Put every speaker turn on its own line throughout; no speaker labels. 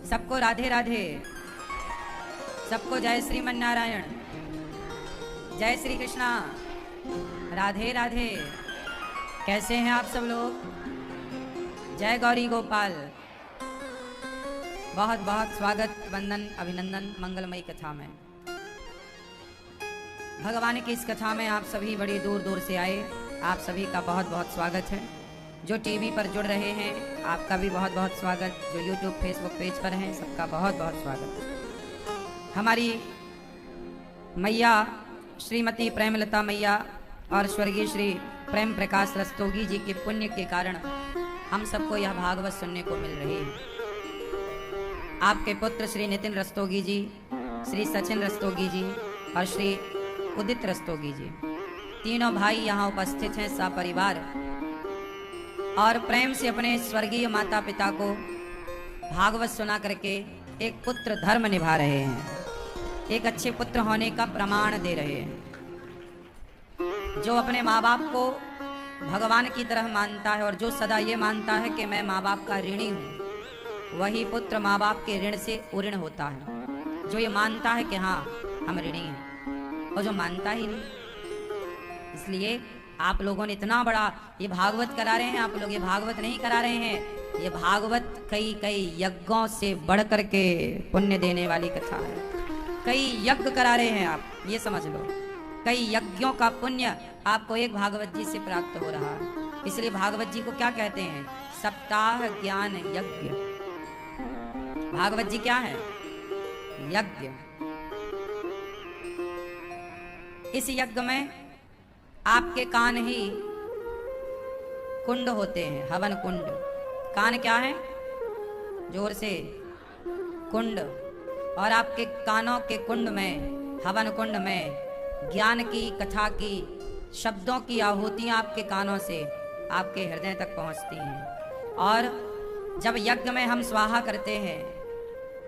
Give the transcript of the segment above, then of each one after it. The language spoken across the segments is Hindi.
सबको राधे राधे, सबको जय श्रीमन नारायण, जय श्री कृष्णा, राधे राधे। कैसे हैं आप सब लोग? जय गौरी गोपाल। बहुत बहुत स्वागत, वंदन, अभिनंदन मंगलमयी कथा में। भगवान की इस कथा में आप सभी बड़ी दूर दूर से आए, आप सभी का बहुत बहुत स्वागत है। जो टीवी पर जुड़ रहे हैं आपका भी बहुत बहुत स्वागत, जो यूट्यूब फेसबुक पेज पर हैं सबका बहुत बहुत स्वागत। हमारी मैया श्रीमती प्रेमलता मैया और स्वर्गीय श्री प्रेम प्रकाश रस्तोगी जी के पुण्य के कारण हम सबको यह भागवत सुनने को मिल रही है। आपके पुत्र श्री नितिन रस्तोगी जी, श्री सचिन रस्तोगी जी और श्री उदित रस्तोगी जी, तीनों भाई यहाँ उपस्थित हैं सपरिवार, और प्रेम से अपने स्वर्गीय माता पिता को भागवत सुना करके एक पुत्र धर्म निभा रहे हैं, एक अच्छे पुत्र होने का प्रमाण दे रहे हैं। जो अपने माँ बाप को भगवान की तरह मानता है और जो सदा ये मानता है कि मैं माँ बाप का ऋणी हूँ, वही पुत्र माँ बाप के ऋण से उऋण होता है। जो ये मानता है कि हाँ हम ऋणी हैं, और जो मानता ही नहीं। इसलिए आप लोगों ने इतना बड़ा ये भागवत करा रहे हैं, आप लोग ये भागवत नहीं करा रहे हैं, ये भागवत कई कई यज्ञों से बढ़ करके पुण्य देने वाली कथा है। कई यज्ञ करा रहे हैं आप, ये समझ लो। कई यज्ञों का पुण्य आपको एक भागवत जी से प्राप्त हो रहा है। इसलिए भागवत जी को क्या कहते हैं? सप्ताह ज्ञान यज्ञ। भागवत जी क्या है? यज्ञ। इस यज्ञ में आपके कान ही कुंड होते हैं, हवन कुंड। कान क्या है? जोर से, कुंड। और आपके कानों के कुंड में, हवन कुंड में ज्ञान की, कथा की, शब्दों की आहुतियां आपके कानों से आपके हृदय तक पहुंचती हैं। और जब यज्ञ में हम स्वाहा करते हैं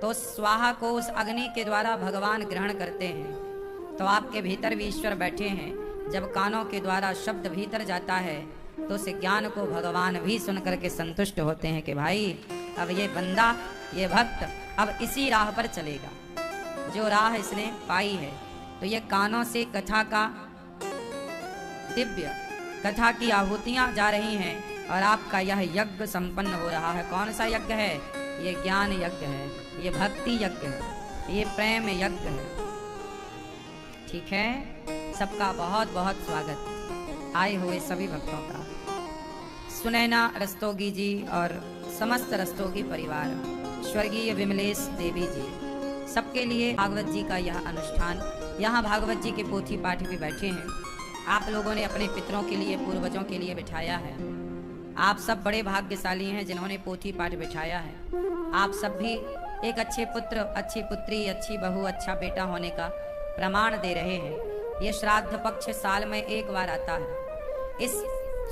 तो स्वाहा को उस अग्नि के द्वारा भगवान ग्रहण करते हैं। तो आपके भीतर भी ईश्वर बैठे हैं। जब कानों के द्वारा शब्द भीतर जाता है तो उस ज्ञान को भगवान भी सुन करके संतुष्ट होते हैं कि भाई अब ये बंदा, ये भक्त अब इसी राह पर चलेगा, जो राह इसने पाई है। तो ये कानों से कथा का, दिव्य कथा की आहुतियां जा रही हैं और आपका यह यज्ञ संपन्न हो रहा है। कौन सा यज्ञ है? ये ज्ञान यज्ञ है, ये भक्ति यज्ञ है, ये प्रेम यज्ञ है। ठीक है, सबका बहुत बहुत स्वागत आए हुए सभी भक्तों का। सुनैना रस्तोगी जी और समस्त रस्तोगी परिवार, स्वर्गीय विमलेश देवी जी, सबके लिए भागवत जी का यह अनुष्ठान। यहाँ भागवत जी के पोथी पाठ भी बैठे हैं। आप लोगों ने अपने पितरों के लिए, पूर्वजों के लिए बिठाया है। आप सब बड़े भाग्यशाली हैं जिन्होंने पोथी पाठ बिठाया है। आप सब भी एक अच्छे पुत्र, अच्छी पुत्री, अच्छी बहू, अच्छा बेटा होने का प्रमाण दे रहे हैं। ये श्राद्ध पक्ष साल में एक बार आता है। इस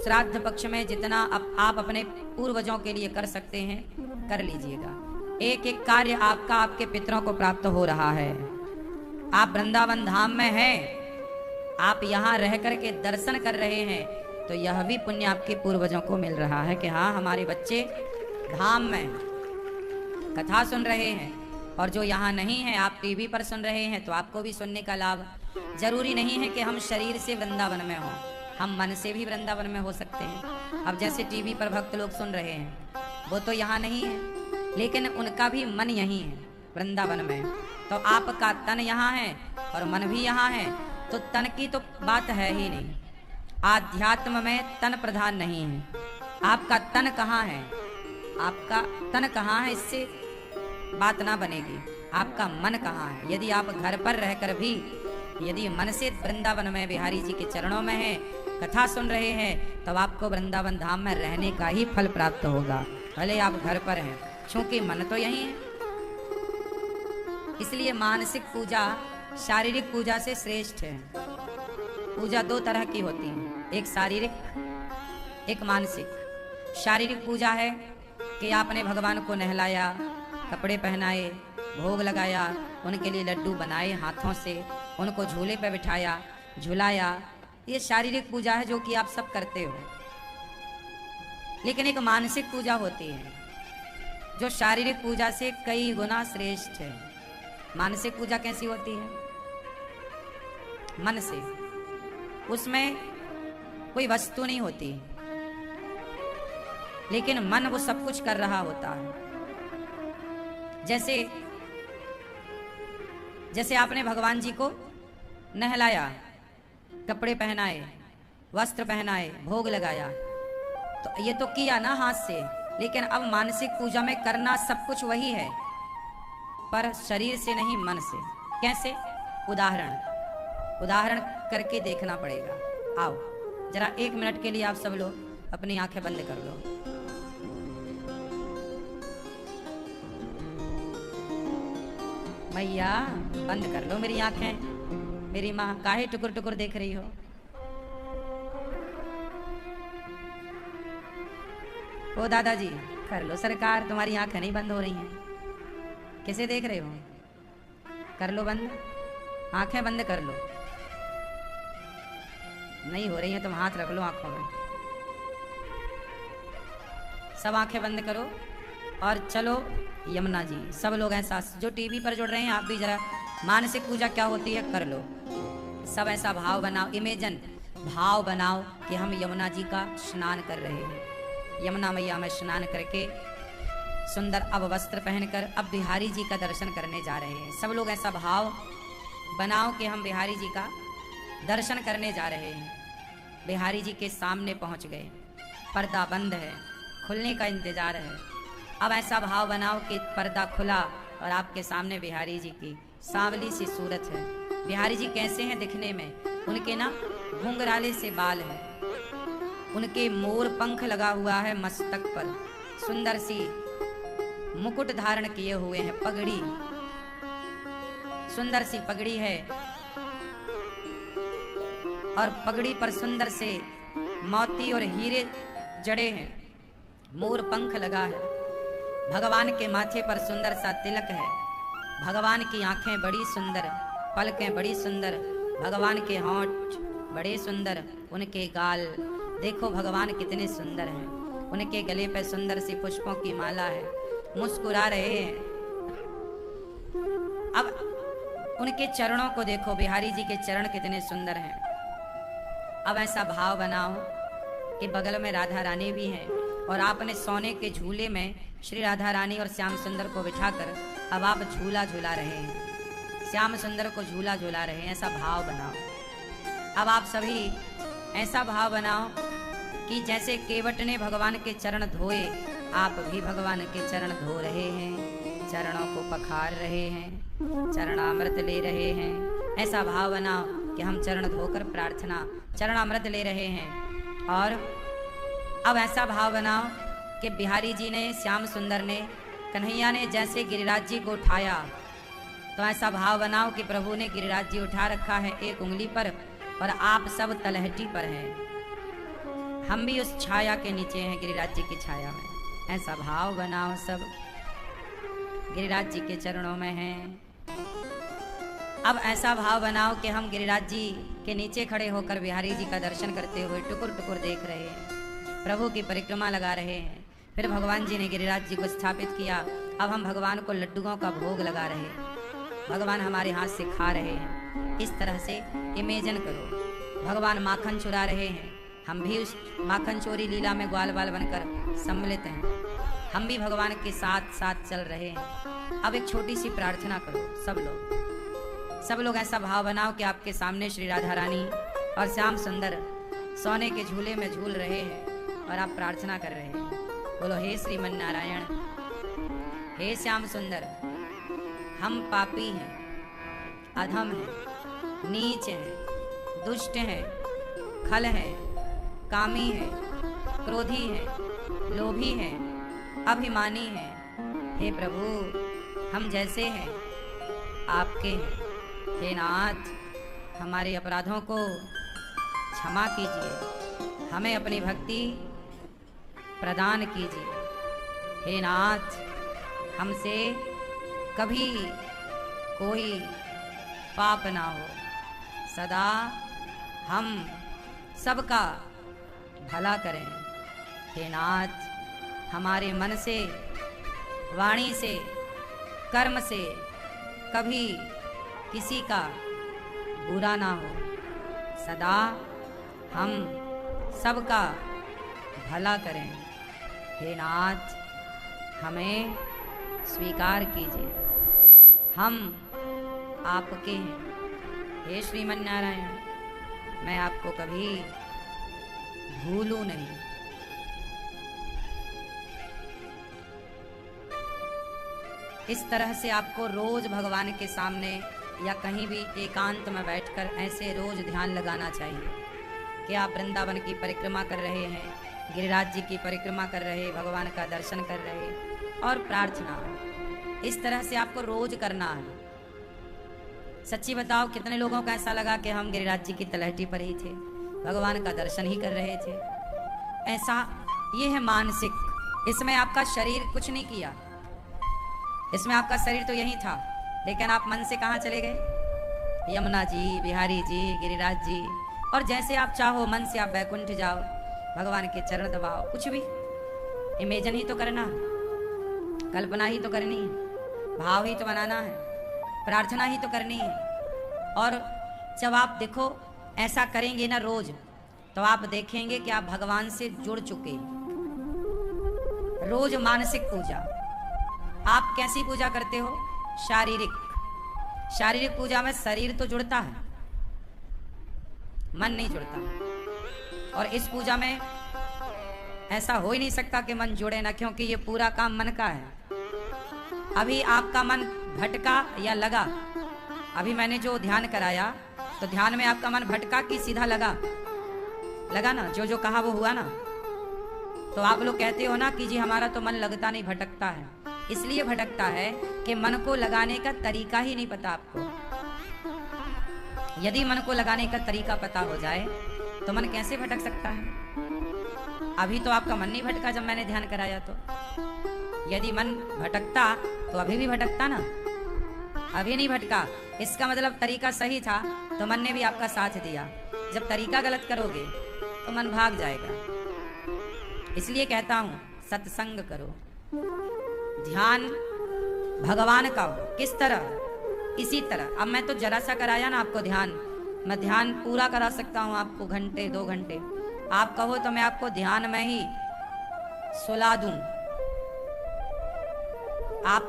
श्राद्ध पक्ष में जितना आप अपने पूर्वजों के लिए कर सकते हैं कर लीजिएगा। एक एक कार्य आपका आपके पितरों को प्राप्त हो रहा है। आप वृंदावन धाम में हैं, आप यहाँ रह करके दर्शन कर रहे हैं, तो यह भी पुण्य आपके पूर्वजों को मिल रहा है कि हाँ हमारे बच्चे धाम में कथा सुन रहे हैं। और जो यहाँ नहीं है, आप टीवी पर सुन रहे हैं, तो आपको भी सुनने का लाभ। जरूरी नहीं है कि हम शरीर से वृंदावन में हों, हम मन से भी वृंदावन में हो सकते हैं। अब जैसे टीवी पर भक्त लोग सुन रहे हैं, वो तो यहाँ नहीं है, लेकिन उनका भी मन यहीं है, वृंदावन में। तो आपका तन यहाँ है और मन भी यहाँ है, तो तन की तो बात है ही नहीं। आध्यात्म में तन प्रधान नहीं है। आपका तन कहाँ है, आपका तन कहाँ है, इससे बात ना बनेगी। आपका मन कहाँ है? यदि आप घर पर रहकर भी यदि मन से वृंदावन में बिहारी जी के चरणों में हैं, कथा सुन रहे हैं, तब आपको वृंदावन धाम में रहने का ही फल प्राप्त होगा, भले आप घर पर हैं, क्योंकि मन तो यही है। इसलिए मानसिक पूजा शारीरिक पूजा से श्रेष्ठ है। पूजा दो तरह की होती है, एक शारीरिक, एक मानसिक। शारीरिक पूजा है कि आपने भगवान को नहलाया, कपड़े पहनाए, भोग लगाया, उनके लिए लड्डू बनाए हाथों से, उनको झूले पर बिठाया, झुलाया। ये शारीरिक पूजा है जो कि आप सब करते हो। लेकिन एक मानसिक पूजा होती है जो शारीरिक पूजा से कई गुना श्रेष्ठ है। मानसिक पूजा कैसी होती है? मन से, उसमें कोई वस्तु नहीं होती, लेकिन मन वो सब कुछ कर रहा होता है। जैसे आपने भगवान जी को नहलाया, कपड़े पहनाए, वस्त्र पहनाए, भोग लगाया, तो ये तो किया ना हाथ से, लेकिन अब मानसिक पूजा में करना सब कुछ वही है, पर शरीर से नहीं, मन से। कैसे? उदाहरण करके देखना पड़ेगा। आओ जरा 1 मिनट के लिए आप सब लोग अपनी आंखें बंद कर लो। भैया बंद कर लो मेरी आंखें। मेरी माँ काहे टुकुर टुकुर देख रही हो? ओ दादाजी कर लो सरकार, तुम्हारी आंखें नहीं बंद हो रही हैं। किसे देख रहे हो? कर लो बंद, आंखें बंद कर लो। नहीं हो रही है तुम हाथ रख लो आंखों में। सब आंखें बंद करो और चलो यमुना जी। सब लोग ऐसा, जो टीवी पर जुड़ रहे हैं आप भी जरा मानसिक पूजा क्या होती है कर लो। सब ऐसा भाव बनाओ, इमेजन भाव बनाओ कि हम यमुना जी का स्नान कर रहे हैं। यमुना मैया में स्नान करके सुंदर अब वस्त्र पहनकर अब बिहारी जी का दर्शन करने जा रहे हैं। सब लोग ऐसा भाव बनाओ कि हम बिहारी जी का दर्शन करने जा रहे हैं। बिहारी जी के सामने पहुंच गए, पर्दा बंद है, खुलने का इंतजार है। अब ऐसा भाव बनाओ कि पर्दा खुला और आपके सामने बिहारी जी की सांवली सी सूरत है। बिहारी जी कैसे हैं दिखने में? उनके ना घुंघराले से बाल है, उनके मोर पंख लगा हुआ है मस्तक पर, सुंदर सी मुकुट धारण किए हुए हैं, पगड़ी, सुंदर सी पगड़ी है और पगड़ी पर सुंदर से मोती और हीरे जड़े हैं, मोर पंख लगा है। भगवान के माथे पर सुंदर सा तिलक है, भगवान की आंखें बड़ी सुंदर, पलकें बड़ी सुंदर, भगवान के होंठ बड़े सुंदर, उनके गाल देखो भगवान कितने सुंदर हैं, उनके गले पे सुंदर सी पुष्पों की माला है, मुस्कुरा रहे हैं। अब उनके चरणों को देखो, बिहारी जी के चरण कितने सुंदर हैं। अब ऐसा भाव बनाओ कि बगल में राधा रानी भी हैं और आपने सोने के झूले में श्री राधा रानी और श्याम सुंदर को बिठाकर अब आप झूला झूला रहे हैं, श्याम सुंदर को झूला झूला रहे हैं। ऐसा भाव बनाओ। अब आप सभी ऐसा भाव बनाओ कि जैसे केवट ने भगवान के चरण धोए, आप भी भगवान के चरण धो रहे हैं, चरणों को पखार रहे हैं, चरणामृत ले रहे हैं। ऐसा भाव बनाओ कि हम चरण धोकर प्रार्थना, चरणामृत ले रहे हैं। और अब ऐसा भाव बनाओ कि बिहारी जी ने, श्याम सुंदर ने, कन्हैया ने जैसे गिरिराज जी को उठाया, तो ऐसा भाव बनाओ कि प्रभु ने गिरिराज जी उठा रखा है एक उंगली पर और आप सब तलहटी पर हैं। हम भी उस छाया के नीचे हैं, गिरिराज जी की छाया में। ऐसा भाव बनाओ, सब गिरिराज जी के चरणों में हैं। अब ऐसा भाव बनाओ कि हम गिरिराज जी के नीचे खड़े होकर बिहारी जी का दर्शन करते हुए टुकुर टुकुर देख रहे हैं, प्रभु की परिक्रमा लगा रहे हैं। फिर भगवान जी ने गिरिराज जी को स्थापित किया, अब हम भगवान को लड्डुओं का भोग लगा रहे हैं, भगवान हमारे हाथ से खा रहे हैं। इस तरह से इमेजिन करो, भगवान माखन चुरा रहे हैं, हम भी उस माखन चोरी लीला में ग्वाल बाल बनकर सम्मिलित हैं, हम भी भगवान के साथ साथ चल रहे हैं। अब एक छोटी सी प्रार्थना करो, सब लोग ऐसा भाव बनाओ कि आपके सामने श्री राधा रानी और श्याम सुंदर सोने के झूले में झूल रहे हैं और आप प्रार्थना कर रहे हैं। बोलो, हे श्रीमन नारायण, हे श्याम सुंदर, हम पापी हैं, अधम हैं, नीच हैं, दुष्ट हैं, खल हैं, कामी हैं, क्रोधी हैं, लोभी हैं, अभिमानी हैं। हे प्रभु, हम जैसे हैं आपके हैं। हे नाथ, हमारे अपराधों को क्षमा कीजिए, हमें अपनी भक्ति प्रदान कीजिए। हे नाथ, हमसे कभी कोई पाप ना हो, सदा हम सबका भला करें। हे नाथ, हमारे मन से वाणी से, कर्म से कभी किसी का बुरा ना हो। सदा हम सबका भला करें। हे नाथ, हमें स्वीकार कीजिए, हम आपके हैं। हे श्रीमन नारायण, मैं आपको कभी भूलूं नहीं। इस तरह से आपको रोज भगवान के सामने या कहीं भी एकांत में बैठकर ऐसे रोज ध्यान लगाना चाहिए कि आप वृंदावन की परिक्रमा कर रहे हैं, गिरिराज जी की परिक्रमा कर रहे, भगवान का दर्शन कर रहे और प्रार्थना। इस तरह से आपको रोज करना है। सच्ची बताओ, कितने लोगों को ऐसा लगा कि हम गिरिराज जी की तलहटी पर ही थे, भगवान का दर्शन ही कर रहे थे। ऐसा ये है मानसिक। इसमें आपका शरीर कुछ नहीं किया, इसमें आपका शरीर तो यही था, लेकिन आप मन से कहाँ चले गए? यमुना जी, बिहारी जी, गिरिराज जी। और जैसे आप चाहो मन से आप बैकुंठ जाओ, भगवान के चरण दबाओ। कुछ भी इमेजिन ही तो करना, कल्पना ही तो करनी है, भाव ही तो बनाना है, प्रार्थना ही तो करनी है। और जब आप देखो ऐसा करेंगे ना रोज, तो आप देखेंगे कि आप भगवान से जुड़ चुके। रोज मानसिक पूजा। आप कैसी पूजा करते हो? शारीरिक। शारीरिक पूजा में शरीर तो जुड़ता है, मन नहीं जुड़ता। और इस पूजा में ऐसा हो ही नहीं सकता कि मन जुड़े ना, क्योंकि ये पूरा काम मन का है। अभी आपका मन भटका या लगा? अभी मैंने जो ध्यान कराया, तो ध्यान में आपका मन भटका कि सीधा लगा? लगा ना, जो जो कहा वो हुआ ना। तो आप लोग कहते हो ना कि जी हमारा तो मन लगता नहीं, भटकता है। इसलिए भटकता है कि मन को लगाने का तरीका ही नहीं पता आपको। यदि मन को लगाने का तरीका पता हो जाए तो मन कैसे भटक सकता है? अभी तो आपका मन नहीं भटका जब मैंने ध्यान कराया। तो यदि मन भटकता तो अभी भी भटकता ना, अभी नहीं भटका। इसका मतलब तरीका सही था तो मन ने भी आपका साथ दिया। जब तरीका गलत करोगे तो मन भाग जाएगा। इसलिए कहता हूं सत्संग करो, ध्यान भगवान का हो। किस तरह? इसी तरह। अब मैं तो जरा सा कराया ना आपको ध्यान, मैं ध्यान पूरा करा सकता हूं आपको, घंटे 2 घंटे। आप कहो तो मैं आपको ध्यान में ही सुला दूं, आप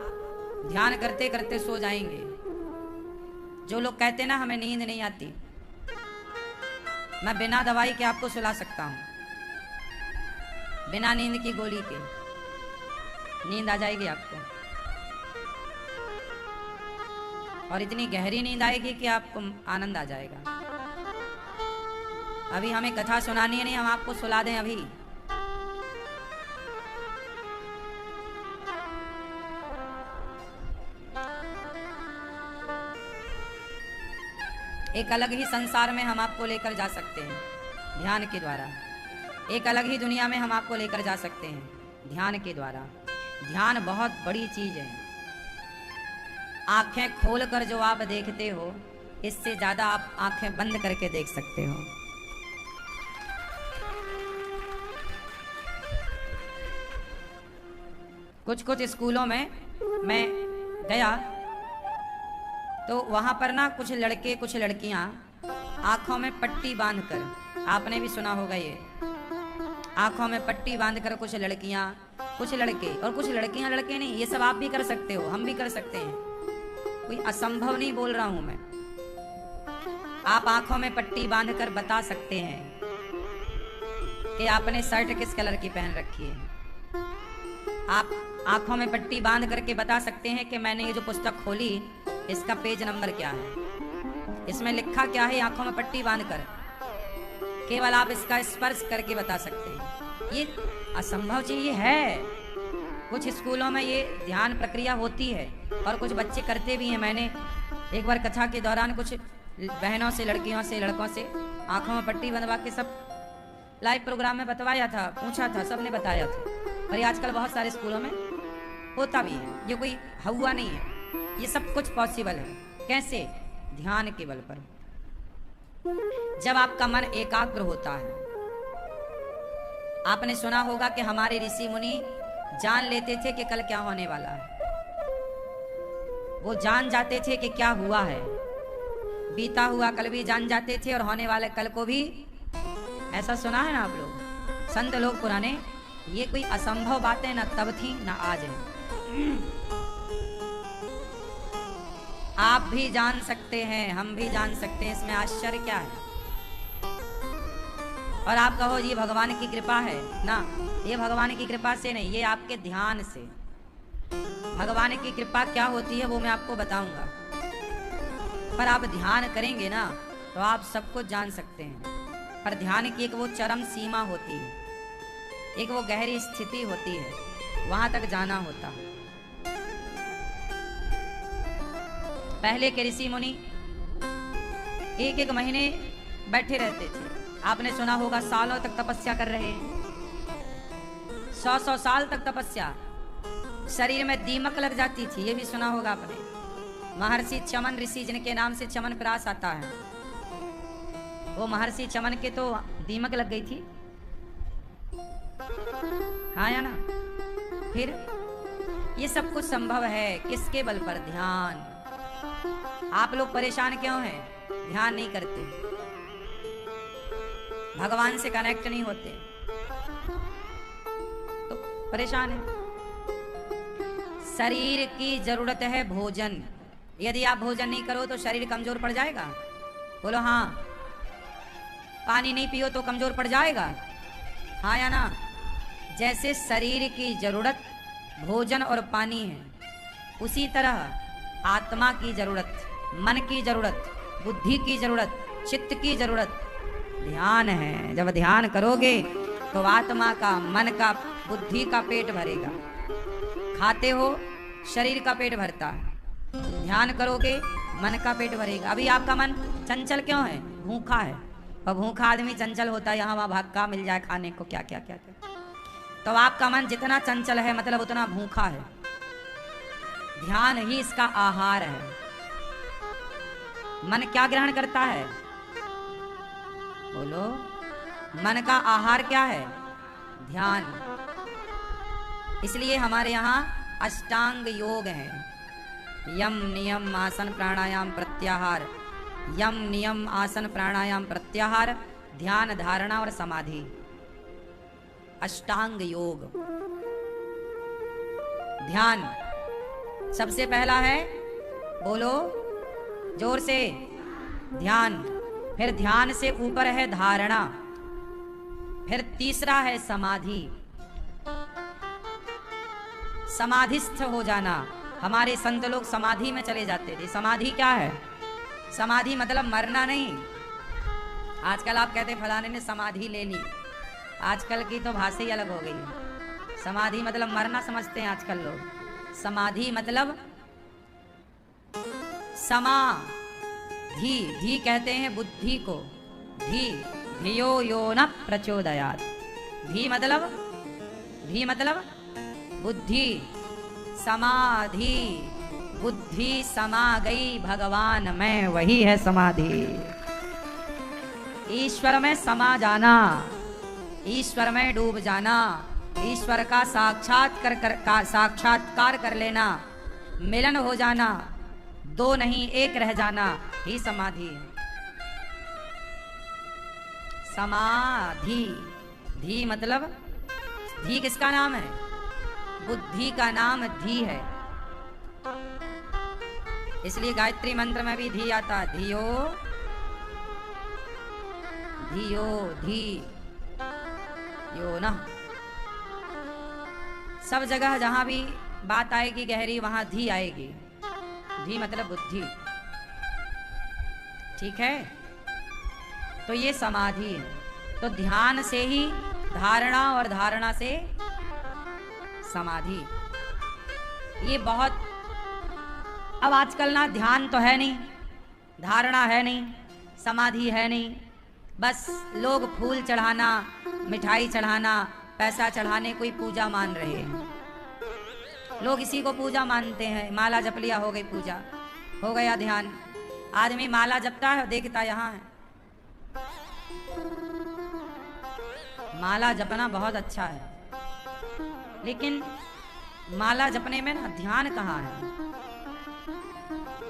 ध्यान करते करते सो जाएंगे। जो लोग कहते ना हमें नींद नहीं आती, मैं बिना दवाई के आपको सुला सकता हूं, बिना नींद की गोली के नींद आ जाएगी आपको। और इतनी गहरी नींद आएगी कि आपको आनंद आ जाएगा। अभी हमें कथा सुनानी है नहीं, हम आपको सुला दें अभी। एक अलग ही संसार में हम आपको लेकर जा सकते हैं ध्यान के द्वारा। एक अलग ही दुनिया में हम आपको लेकर जा सकते हैं ध्यान के द्वारा। ध्यान बहुत बड़ी चीज है। आंखें खोलकर जो आप देखते हो, इससे ज्यादा आप आंखें बंद करके देख सकते हो। कुछ कुछ स्कूलों में मैं गया तो वहां पर ना कुछ लड़के कुछ लड़कियां आंखों में पट्टी बांधकर, आपने भी सुना होगा ये, आंखों में पट्टी बांधकर कुछ लड़कियां कुछ लड़के, और कुछ लड़कियां लड़के नहीं, ये सब आप भी कर सकते हो, हम भी कर सकते हैं। कोई असंभव नहीं बोल रहा हूं मैं। आप आंखों में पट्टी बांधकर बता सकते हैं कि आपने शर्ट किस कलर की पहन रखी है। आप आंखों में पट्टी बांध करके बता सकते हैं कि मैंने ये जो पुस्तक खोली, इसका पेज नंबर क्या है, इसमें लिखा क्या है। आंखों में पट्टी बांधकर केवल आप इसका स्पर्श करके बता सकते हैं। ये असंभव चीज है। कुछ स्कूलों में ये ध्यान प्रक्रिया होती है और कुछ बच्चे करते भी हैं। मैंने एक बार कथा के दौरान कुछ बहनों से, लड़कियों से, लड़कों से आंखों में पट्टी बंधवा के सब लाइव प्रोग्राम में बतवाया था, पूछा था, सबने बताया था। और ये आजकल बहुत सारे स्कूलों में होता भी है। ये कोई हुआ नहीं है, ये सब कुछ पॉसिबल है। कैसे? ध्यान के बल पर। जब आपका मन एकाग्र होता है। आपने सुना होगा कि हमारे ऋषि मुनि जान लेते थे कि कल क्या होने वाला है। वो जान जाते थे कि क्या हुआ है, बीता हुआ कल भी जान जाते थे और होने वाले कल को भी। ऐसा सुना है ना आप लोग, संत लोग पुराने। ये कोई असंभव बातें न तब थी न आज है। आप भी जान सकते हैं, हम भी जान सकते हैं, इसमें आश्चर्य क्या है। और आप कहो ये भगवान की कृपा है ना, ये भगवान की कृपा से नहीं, ये आपके ध्यान से। भगवान की कृपा क्या होती है वो मैं आपको बताऊंगा, पर आप ध्यान करेंगे ना तो आप सब कुछ जान सकते हैं। पर ध्यान की एक वो चरम सीमा होती है, एक वो गहरी स्थिति होती है, वहां तक जाना होता है। पहले के ऋषि मुनि एक एक महीने बैठे रहते थे। आपने सुना होगा सालों तक तपस्या कर रहे हैं, 100 साल तक तपस्या। शरीर में दीमक लग जाती थी, ये भी सुना होगा आपने। महर्षि चमन ऋषि, जिनके नाम से चमन प्रास आता है, वो महर्षि चमन के तो दीमक लग गई थी, हाँ या ना। फिर ये सब कुछ संभव है किसके बल पर? ध्यान। आप लोग परेशान क्यों हैं? ध्यान नहीं करते, भगवान से कनेक्ट नहीं होते, तो परेशान है। शरीर की जरूरत है भोजन। यदि आप भोजन नहीं करो तो शरीर कमजोर पड़ जाएगा। बोलो हाँ। पानी नहीं पियो तो कमजोर पड़ जाएगा, हाँ या ना। जैसे शरीर की जरूरत भोजन और पानी है, उसी तरह आत्मा की जरूरत, मन की जरूरत, बुद्धि की जरूरत, चित्त की जरूरत ध्यान है। जब ध्यान करोगे तो आत्मा का, मन का, बुद्धि का पेट भरेगा। खाते हो शरीर का पेट भरता है, ध्यान करोगे मन का पेट भरेगा। अभी आपका मन चंचल क्यों है? भूखा है। और भूखा आदमी चंचल होता है, यहाँ वहाँ भाग मिल जाए खाने को, क्या क्या क्या क्या। तो आपका मन जितना चंचल है मतलब उतना भूखा है। ध्यान ही इसका आहार है। मन क्या ग्रहण करता है? बोलो, मन का आहार क्या है? ध्यान। इसलिए हमारे यहाँ अष्टांग योग है। यम नियम आसन प्राणायाम प्रत्याहार, यम नियम आसन प्राणायाम प्रत्याहार, ध्यान धारणा और समाधि, अष्टांग योग। ध्यान सबसे पहला है, बोलो जोर से, ध्यान। फिर ध्यान से ऊपर है धारणा, फिर तीसरा है समाधि, समाधिस्थ हो जाना। हमारे संत लोग समाधि में चले जाते थे। समाधि क्या है? समाधि मतलब मरना नहीं। आजकल आप कहते फलाने ने समाधि ले ली, आजकल की तो भाषा ही अलग हो गई है। समाधि मतलब मरना समझते हैं आजकल लोग। समाधि मतलब समाधि, धी कहते हैं बुद्धि को, धी धियो यो न प्रचोदयात्। धी मतलब बुद्धि, समाधि, बुद्धि समा गई भगवान में, वही है समाधि। ईश्वर में समा जाना, ईश्वर में डूब जाना, ईश्वर का साक्षात्कार कर लेना, मिलन हो जाना, दो नहीं एक रह जाना ही समाधि है। समाधि, धी मतलब, धी किसका नाम है? बुद्धि का नाम धी है। इसलिए गायत्री मंत्र में भी धी आता है। धियो धियो धी यो न। सब जगह जहां भी बात आएगी गहरी वहां धी आएगी। धी मतलब बुद्धि, ठीक है। तो ये समाधि है। तो ध्यान से ही धारणा और धारणा से समाधि। ये बहुत, अब आजकल ना ध्यान तो है नहीं, धारणा है नहीं, समाधि है नहीं, बस लोग फूल चढ़ाना, मिठाई चढ़ाना, पैसा चढ़ाने कोई पूजा मान रहे हैं। लोग इसी को पूजा मानते हैं। माला जप लिया, हो गई पूजा, हो गया ध्यान। आदमी माला जपता है, देखता यहाँ है। माला जपना बहुत अच्छा है, लेकिन माला जपने में ना ध्यान कहाँ है।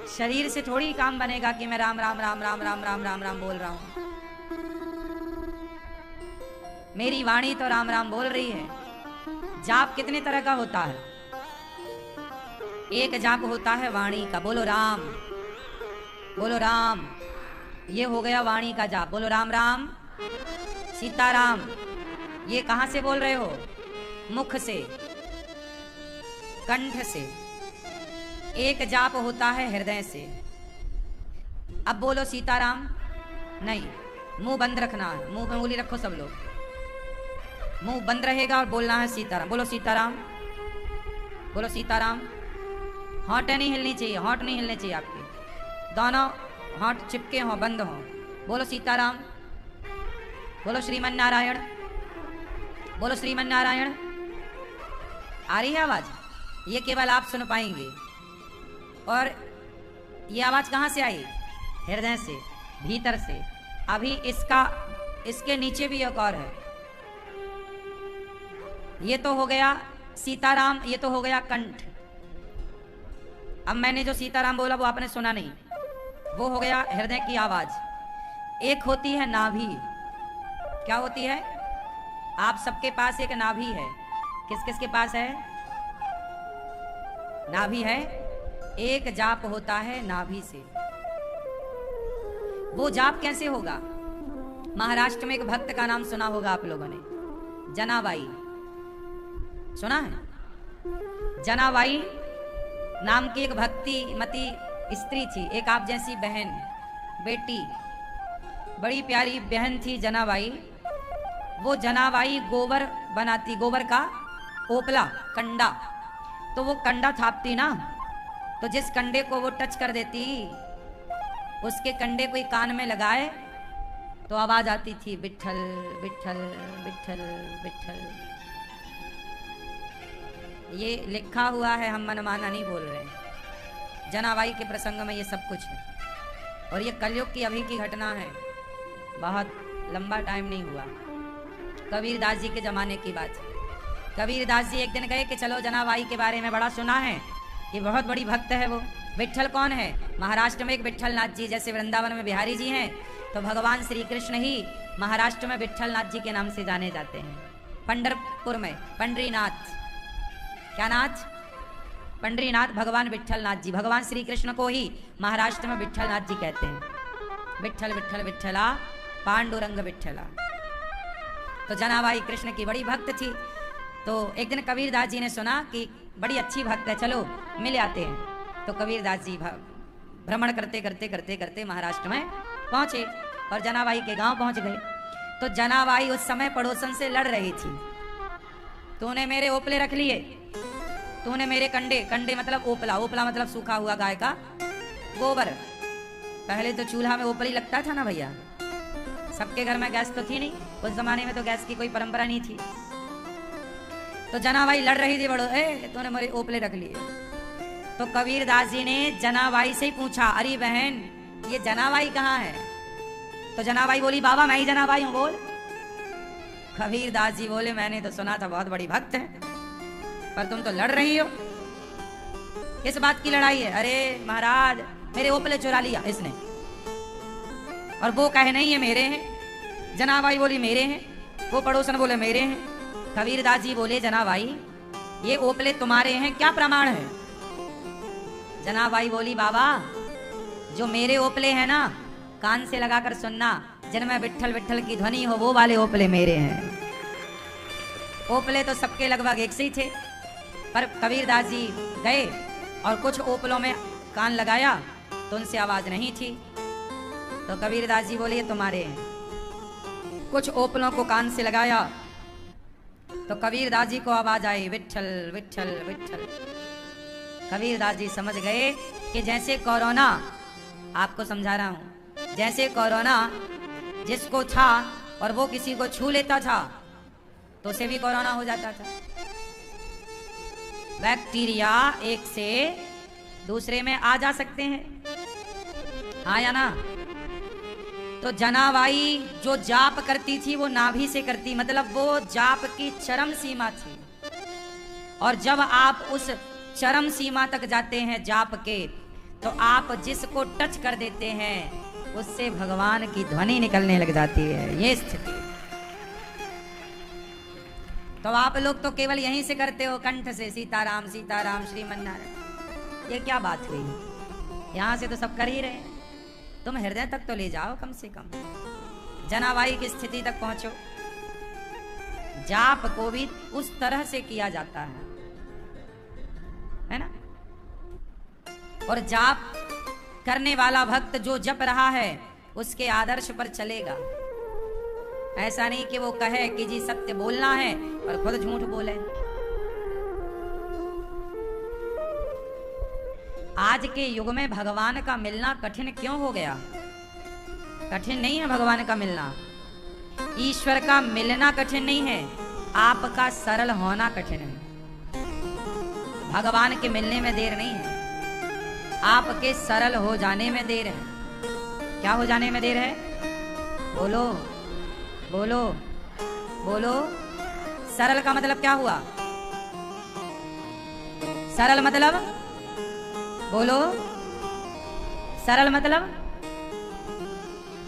शरीर से थोड़ी काम बनेगा कि मैं राम राम राम राम राम राम राम राम बोल रहा हूं। मेरी वाणी तो राम राम बोल रही है। जाप कितने तरह का होता है? एक जाप होता है वाणी का, बोलो राम, बोलो राम, ये हो गया वाणी का जाप। बोलो राम राम सीताराम, ये कहां से बोल रहे हो? मुख से, कंठ से। एक जाप होता है हृदय से। अब बोलो सीताराम नहीं, मुंह बंद रखना है, मुंह में उंगली रखो सब लोग, मुंह बंद रहेगा और बोलना है सीताराम। बोलो सीताराम, बोलो सीताराम। होंठ नहीं हिलनी चाहिए, होंठ नहीं हिलने चाहिए आपके, दोनों होंठ चिपके हों, बंद हों। बोलो सीताराम, बोलो श्रीमन नारायण, बोलो श्रीमन नारायण। आ रही है आवाज? ये केवल आप सुन पाएंगे। और ये आवाज कहां से आई? हृदय से, भीतर से। अभी इसके नीचे भी एक और है। ये तो हो गया सीताराम, ये तो हो गया कंठ। अब मैंने जो सीताराम बोला वो आपने सुना नहीं, वो हो गया हृदय की आवाज। एक होती है नाभि। क्या होती है? आप सबके पास एक नाभि है। किस किस के पास है? नाभि है। एक जाप होता है नाभि से। वो जाप कैसे होगा? महाराष्ट्र में एक भक्त का नाम सुना होगा आप लोगों ने, जनाबाई। सुना है? जनाबाई नाम की एक भक्ति मती स्त्री थी, एक आप जैसी बहन, बेटी, बड़ी प्यारी बहन थी जनाबाई। वो जनाबाई गोबर बनाती, गोबर का ओपला, कंडा। तो वो कंडा थापती ना, तो जिस कंडे को वो टच कर देती, उसके कंडे कोई कान में लगाए तो आवाज आती थी, विठ्ठल विठ्ठल विठ्ठल विठ्ठल। ये लिखा हुआ है, हम मनमाना नहीं बोल रहे हैं। जनाबाई के प्रसंग में ये सब कुछ है। और ये कलयुग की अभी की घटना है, बहुत लंबा टाइम नहीं हुआ। कबीरदास जी के जमाने की बात है। कबीरदास जी एक दिन गए कि चलो जनाबाई के बारे में बड़ा सुना है, ये बहुत बड़ी भक्त है। वो विठ्ठल कौन है? महाराष्ट्र में एक विठ्ठल नाथ जी, जैसे वृंदावन में बिहारी जी हैं, तो भगवान श्री कृष्ण ही महाराष्ट्र में विठ्ठल नाथ जी के नाम से जाने जाते हैं। पंढरपुर में पंडरीनाथ, क्या नाथ? पंडरीनाथ भगवान विठ्ठल नाथ जी। भगवान श्री कृष्ण को ही महाराष्ट्र में विठ्ठल नाथ जी कहते हैं। विठ्ठल विठ्ठल विठ्ठला पांडुरंग विठ्ठला। तो जनाबाई कृष्ण की बड़ी भक्त थी। तो एक दिन कबीरदास जी ने सुना कि बड़ी अच्छी भक्त है, चलो मिल आते हैं। तो कबीरदास जी भ्रमण करते करते करते करते महाराष्ट्र में पहुंचे और जनाबाई के गांव पहुंच गए। तो जनाबाई उस समय पड़ोसन से लड़ रही थी, तूने मेरे ओपले रख लिए, तूने मेरे कंडे, कंडे मतलब ओपला, ओपला मतलब सूखा हुआ गाय का गोबर। पहले तो चूल्हा में ओपली लगता था ना भैया, सबके घर में गैस तो थी नहीं, उस जमाने में तो गैस की कोई परंपरा नहीं थी। तो जनाबाई लड़ रही थी, बड़ो तूने मेरे ओपले रख लिए। तो कबीरदास जी ने जनाबाई से ही पूछा, अरे बहन ये जनाबाई कहाँ है? तो जनाबाई बोली, बाबा मैं ही जनाबाई हूं, बोल। कबीरदास जी बोले, मैंने तो सुना था बहुत बड़ी भक्त है, पर तुम तो लड़ रही हो, किस बात की लड़ाई है? अरे महाराज मेरे ओपले चुरा लिया इसने, और वो कहे नहीं ये मेरे हैं। जनाबाई बोली मेरे हैं, वो पड़ोसन बोले मेरे हैं। कबीरदास जी बोले, जनाबाई ये ओपले तुम्हारे हैं, क्या प्रमाण है? जनाबाई बोली, बाबा जो मेरे ओपले हैं ना, कान से लगाकर सुनना, जिनमें विठ्ठल विठ्ठल की ध्वनि हो, वो वाले ओपले मेरे हैं। ओपले तो सबके लगभग एक से ही थे, पर कबीरदास जी गए और कुछ ओपलों में कान लगाया तो उनसे आवाज नहीं थी। तो कबीरदास जी बोले, ये तुम्हारे हैं। कुछ ओपलों को कान से लगाया तो कबीरदास जी को आवाज आई, विठ्ठल विठ्ठल विठ्ठल। कबीरदास जी समझ गए कि जैसे कोरोना, आपको समझा रहा हूं, जैसे कोरोना जिसको था और वो किसी को छू लेता था तो उसे भी कोरोना हो जाता था। बैक्टीरिया एक से दूसरे में आ जा सकते हैं, हाँ या ना? तो जनाबाई जो जाप करती थी वो नाभि से करती, मतलब वो जाप की चरम सीमा थी। और जब आप उस चरम सीमा तक जाते हैं जाप के, तो आप जिसको टच कर देते हैं उससे भगवान की ध्वनि निकलने लग जाती है। ये स्थिति। तो आप लोग तो केवल यहीं से करते हो, कंठ से सीताराम सीताराम श्रीमन्नारायण। ये क्या बात हुई? यहां से तो सब कर ही रहे हैं, तुम हृदय तक तो ले जाओ, कम से कम जनावाई की स्थिति तक पहुंचो। जाप को भी उस तरह से किया जाता है ना? और जाप करने वाला भक्त जो जप रहा है उसके आदर्श पर चलेगा। ऐसा नहीं कि वो कहे कि जी सत्य बोलना है और खुद झूठ बोले। आज के युग में भगवान का मिलना कठिन क्यों हो गया? कठिन नहीं है भगवान का मिलना, ईश्वर का मिलना कठिन नहीं है, आपका सरल होना कठिन है। भगवान के मिलने में देर नहीं है, आपके सरल हो जाने में देर है। क्या हो जाने में देर है? बोलो बोलो बोलो। सरल का मतलब क्या हुआ? सरल मतलब बोलो। सरल मतलब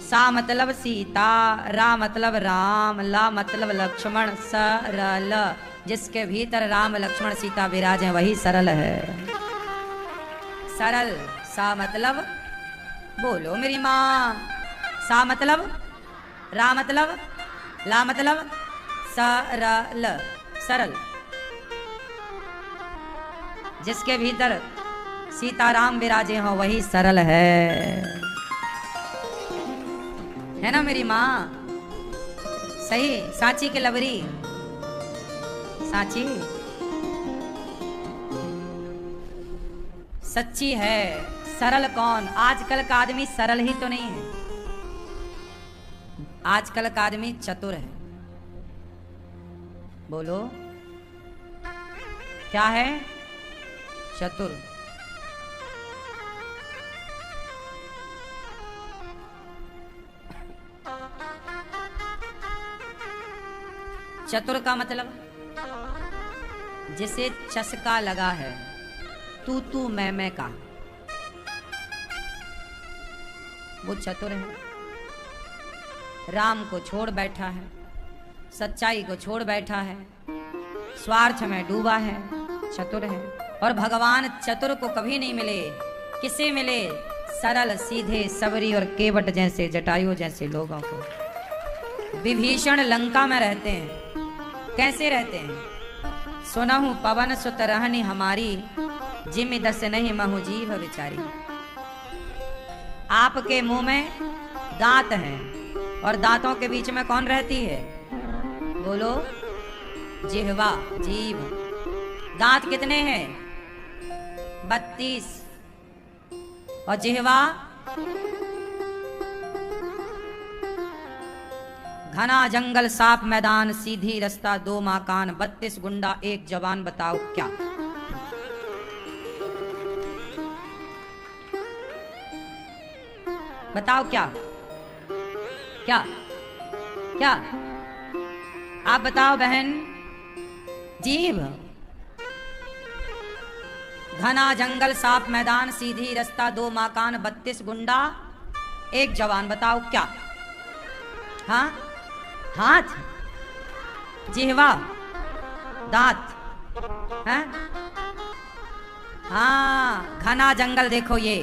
सा मतलब सीता, रा मतलब राम, ला मतलब लक्ष्मण, सरल। जिसके भीतर राम लक्ष्मण सीता विराजे वही सरल है। सरल। सा मतलब बोलो मेरी माँ। सा मतलब, रा मतलब, ला मतलब सरल। सरल। जिसके भीतर सीताराम विराजे हो वही सरल है ना मेरी माँ? सही। सांची के लवरी, सांची सच्ची है। सरल कौन? आजकल का आदमी सरल ही तो नहीं है, आजकल का आदमी चतुर है। बोलो क्या है? चतुर। चतुर का मतलब जिसे चस्का लगा है, तू तू मैं का, वो चतुर है। राम को छोड़ बैठा है, सच्चाई को छोड़ बैठा है, स्वार्थ में डूबा है, चतुर है। और भगवान चतुर को कभी नहीं मिले। किसे मिले? सरल सीधे सबरी और केवट जैसे, जटायु जैसे लोगों को। विभीषण लंका में रहते हैं, कैसे रहते हैं? सुनहु पवन सुत रहनी हमारी, जिमि दस नहीं महु जीव विचारी। आपके मुंह में दांत हैं और दांतों के बीच में कौन रहती है? बोलो। जिह्वा, जीभ। दांत कितने हैं? 32। और जिह्वा? घना जंगल साफ मैदान, सीधी रास्ता दो मकान, 32 गुंडा एक जवान। बताओ क्या? बताओ क्या? क्या क्या? आप बताओ बहन। जीभ। घना जंगल साफ मैदान, सीधी रास्ता दो मकान, 32 गुंडा एक जवान। बताओ क्या? हाँ? हाथ, जिह्वा, दांत है? हाँ। घना जंगल देखो, ये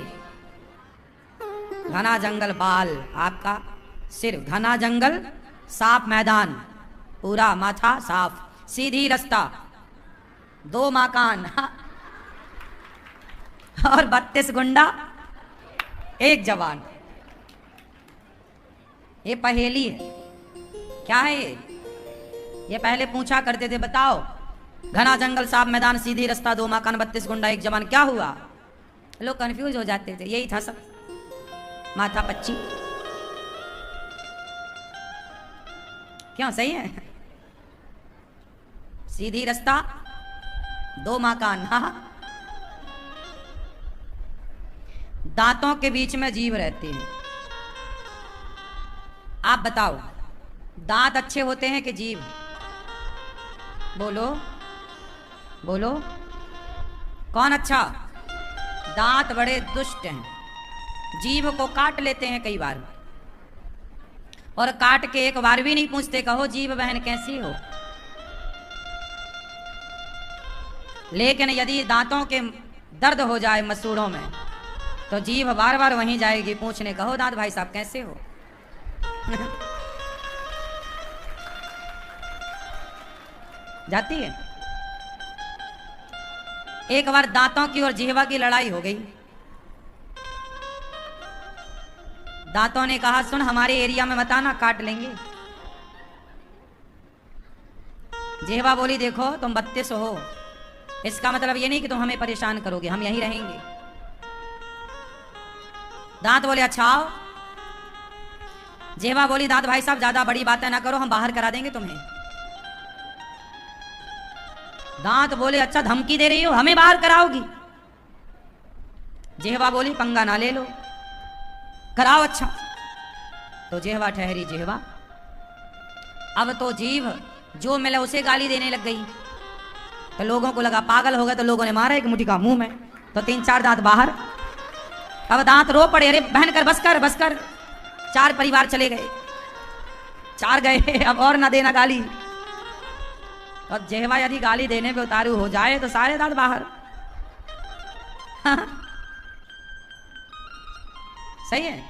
घना जंगल। बाल आपका, सिर। घना जंगल, साफ मैदान, पूरा माथा साफ, सीधी रास्ता, दो मकान और 32 गुंडा एक जवान। ये पहेली है। क्या है ये? ये पहले पूछा करते थे, बताओ घना जंगल साफ मैदान, सीधी रास्ता दो मकान, 32 गुंडा एक जवान। क्या हुआ? लोग कंफ्यूज हो जाते थे। यही था सब। माथा पच्ची। क्यों? सही है। सीधी रास्ता दो मकान। हाँ। दांतों के बीच में जीभ रहती है। आप बताओ, दांत अच्छे होते हैं कि जीभ? बोलो। बोलो कौन अच्छा? दांत बड़े दुष्ट हैं, जीभ को काट लेते हैं कई बार, और काट के एक बार भी नहीं पूछते कहो जीभ बहन कैसी हो। लेकिन यदि दांतों के दर्द हो जाए मसूड़ों में तो जीभ बार बार वहीं जाएगी पूछने कहो दांत भाई साहब कैसे हो। जाती है। एक बार दांतों की और जिह्वा की लड़ाई हो गई। दांतों ने कहा सुन हमारे एरिया में मत आना, काट लेंगे। जिह्वा बोली देखो तुम 32 हो, इसका मतलब ये नहीं कि तुम हमें परेशान करोगे, हम यहीं रहेंगे। दांत बोले अच्छा आओ। जिह्वा बोली दांत भाई साहब ज्यादा बड़ी बातें ना करो, हम बाहर करा देंगे तुम्हें। दांत बोले अच्छा धमकी दे रही हो, हमें बाहर कराओगी? जिह्वा बोली पंगा ना ले लो, कराओ। अच्छा तो जिह्वा ठहरी जिह्वा। अब तो जीभ जो मिले उसे गाली देने लग गई। तो लोगों को लगा पागल हो गए, तो लोगों ने मारा एक मुट्ठी का मुंह में, तो 3-4 दांत बाहर। अब दांत रो पड़े, अरे बहन कर बस कर बस कर। 4 परिवार चले गए, 4 गए, अब और ना देना गाली। और जिह्वा यदि गाली देने पे उतारू हो जाए तो सारे दांत बाहर। सही है।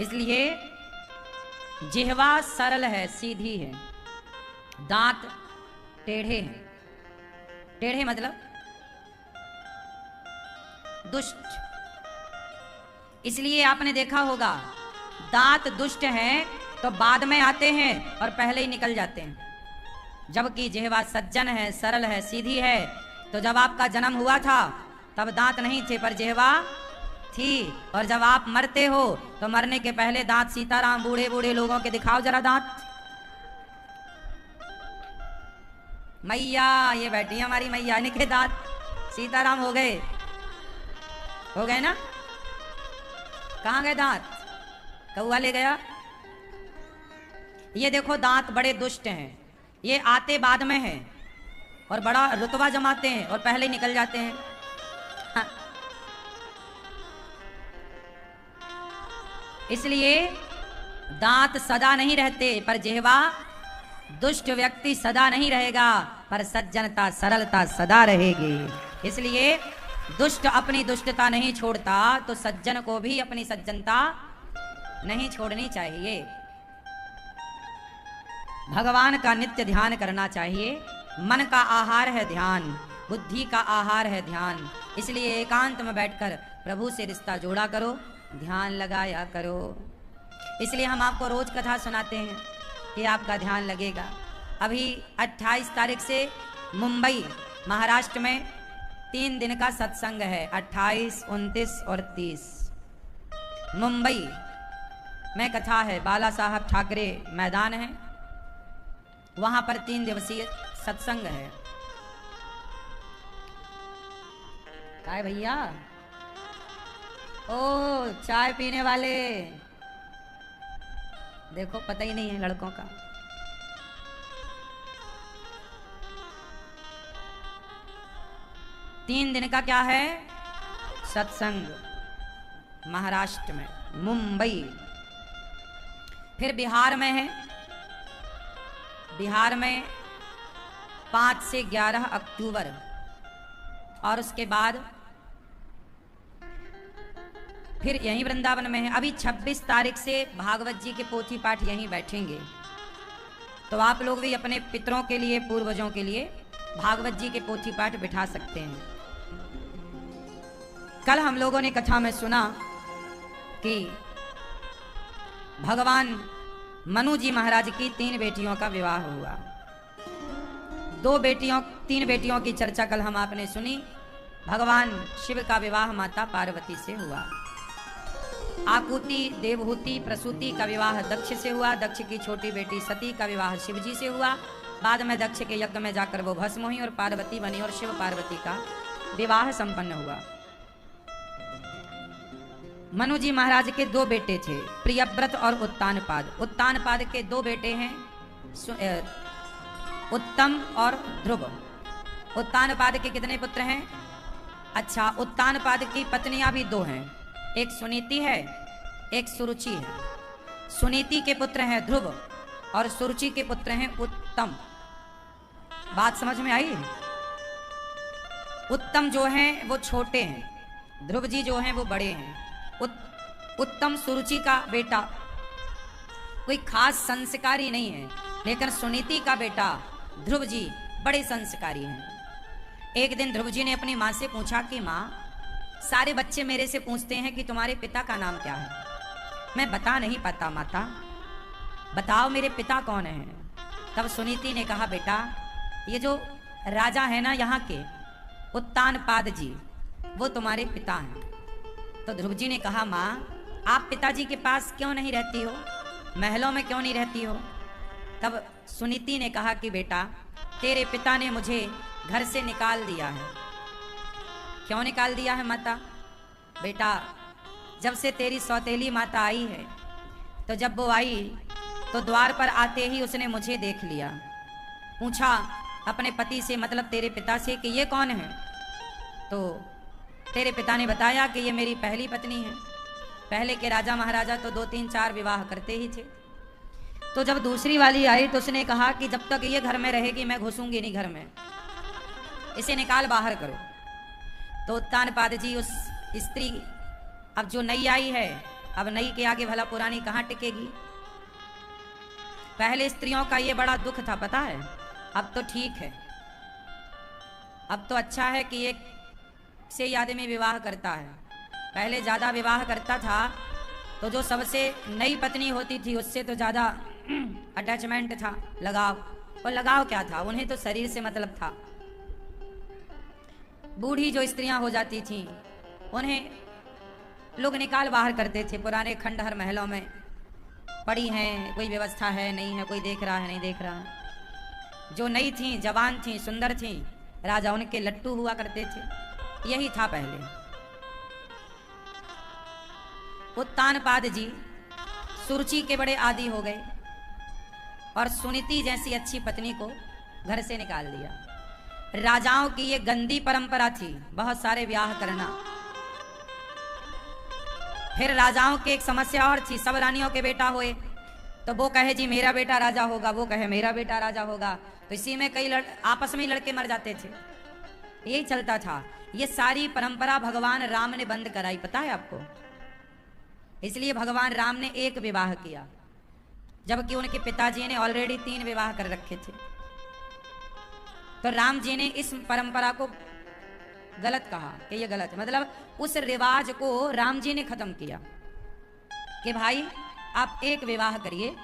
इसलिए जिह्वा सरल है, सीधी है, दांत टेढ़े हैं। टेढ़े मतलब दुष्ट। इसलिए आपने देखा होगा दांत दुष्ट हैं तो बाद में आते हैं और पहले ही निकल जाते हैं, जबकि जिह्वा सज्जन है, सरल है, सीधी है। तो जब आपका जन्म हुआ था तब दांत नहीं थे पर जिह्वा थी, और जब आप मरते हो तो मरने के पहले दांत सीताराम बूढ़े बूढ़े लोगों के दिखाओ जरा दांत। मैया ये बैठी हमारी मैया, इनके दांत सीताराम हो गए ना। कहाँ गए दांत? कौआ ले गया। ये देखो दांत बड़े दुष्ट हैं, ये आते बाद में हैं और बड़ा रुतबा जमाते हैं और पहले ही निकल जाते हैं। हाँ। इसलिए दांत सदा नहीं रहते, पर जिह्वा दुष्ट व्यक्ति सदा नहीं रहेगा, पर सज्जनता सरलता सदा रहेगी। इसलिए दुष्ट अपनी दुष्टता नहीं छोड़ता तो सज्जन को भी अपनी सज्जनता नहीं छोड़नी चाहिए। भगवान का नित्य ध्यान करना चाहिए। मन का आहार है ध्यान, बुद्धि का आहार है ध्यान। इसलिए एकांत में बैठकर प्रभु से रिश्ता जोड़ा करो, ध्यान लगाया करो। इसलिए हम आपको रोज कथा सुनाते हैं कि आपका ध्यान लगेगा। अभी 28 तारीख से मुंबई महाराष्ट्र में 3 दिन का सत्संग है, 28, 29 और 30। मुंबई में कथा है, बाला साहब ठाकरे मैदान है, वहां पर 3 दिवसीय सत्संग है। काय भैया? ओ चाय पीने वाले, देखो पता ही नहीं है लड़कों का। तीन दिन का क्या है? सत्संग महाराष्ट्र में, मुंबई। फिर बिहार में है, बिहार में 5 से 11 अक्टूबर, और उसके बाद फिर यहीं वृंदावन में है। अभी 26 तारीख से भागवत जी के पोथी पाठ यहीं बैठेंगे, तो आप लोग भी अपने पितरों के लिए, पूर्वजों के लिए भागवत जी के पोथी पाठ बिठा सकते हैं। कल हम लोगों ने कथा में सुना कि भगवान मनु जी महाराज की 3 बेटियों का विवाह हुआ। 3 बेटियों की चर्चा कल हम आपने सुनी। भगवान शिव का विवाह माता पार्वती से हुआ। आकुति, देवहूति, प्रसूति का विवाह दक्ष से हुआ। दक्ष की छोटी बेटी सती का विवाह शिव जी से हुआ। बाद में दक्ष के यज्ञ में जाकर वो भस्म हुई और पार्वती बनी, और शिव पार्वती का विवाह संपन्न हुआ। मनु जी महाराज के 2 बेटे थे, प्रियव्रत और उत्तानपाद। उत्तानपाद के 2 बेटे हैं, उत्तम और ध्रुव। उत्तानपाद के कितने पुत्र हैं? अच्छा, उत्तानपाद की पत्नियां भी दो हैं, एक सुनीति है, एक सुरुचि है। सुनीति के पुत्र हैं ध्रुव और सुरुचि के पुत्र हैं उत्तम। बात समझ में आई? उत्तम जो हैं वो छोटे हैं, ध्रुव जी जो हैं वो बड़े हैं। उत्तम सुरुचि का बेटा कोई खास संस्कारी नहीं है, लेकिन सुनीति का बेटा ध्रुव जी बड़े संस्कारी हैं। एक दिन ध्रुव जी ने अपनी माँ से पूछा कि माँ, सारे बच्चे मेरे से पूछते हैं कि तुम्हारे पिता का नाम क्या है, मैं बता नहीं पाता माता, बताओ मेरे पिता कौन हैं। तब सुनीति ने कहा, बेटा ये जो राजा है ना यहाँ के, उत्तानपाद जी, वो तुम्हारे पिता हैं। तो ध्रुव जी ने कहा, माँ आप पिताजी के पास क्यों नहीं रहती हो, महलों में क्यों नहीं रहती हो। तब सुनीति ने कहा कि बेटा तेरे पिता ने मुझे घर से निकाल दिया है। क्यों निकाल दिया है माता? बेटा जब से तेरी सौतेली माता आई है, तो जब वो आई तो द्वार पर आते ही उसने मुझे देख लिया, पूछा अपने पति से, मतलब तेरे पिता से, कि ये कौन है। तो तेरे पिता ने बताया कि ये मेरी पहली पत्नी है। पहले के राजा महाराजा तो 2-3-4 विवाह करते ही थे। तो जब दूसरी वाली आई तो उसने कहा कि जब तक ये घर में रहेगी मैं घुसूंगी नहीं घर में, इसे निकाल बाहर करो। तो उत्तानपाद जी उस स्त्री, अब जो नई आई है, अब नई के आगे भला पुरानी कहाँ टिकेगी। पहले स्त्रियों का ये बड़ा दुख था, पता है, अब तो ठीक है, अब तो अच्छा है कि एक से ही आदमी विवाह करता है। पहले ज्यादा विवाह करता था तो जो सबसे नई पत्नी होती थी उससे तो ज्यादा अटैचमेंट था, लगाव। और लगाव क्या था, उन्हें तो शरीर से मतलब था। बूढ़ी जो स्त्रियां हो जाती थीं उन्हें लोग निकाल बाहर करते थे। पुराने खंडहर महलों में पड़ी हैं, कोई व्यवस्था है नहीं है, कोई देख रहा है नहीं देख रहा है। जो नई थीं, जवान थीं, सुंदर थीं, राजा उनके लट्टू हुआ करते थे। यही था पहले। उत्तानपाद जी सुरुचि के बड़े आदी हो गए और सुनीति जैसी अच्छी पत्नी को घर से निकाल दिया। राजाओं की ये गंदी परंपरा थी, बहुत सारे ब्याह करना। फिर राजाओं की एक समस्या और थी, सब रानियों के बेटा हुए तो वो कहे जी मेरा बेटा राजा होगा, वो कहे मेरा बेटा राजा होगा, तो इसी में कई आपस में ही लड़के मर जाते थे। यही चलता था। ये सारी परंपरा भगवान राम ने बंद कराई, पता है आपको। इसलिए भगवान राम ने एक विवाह किया, जबकि उनके पिताजी ने ऑलरेडी 3 विवाह कर रखे थे। तो राम जी ने इस परंपरा को गलत कहा कि ये गलत है, मतलब उस रिवाज को राम जी ने खत्म किया कि भाई आप एक विवाह करिए,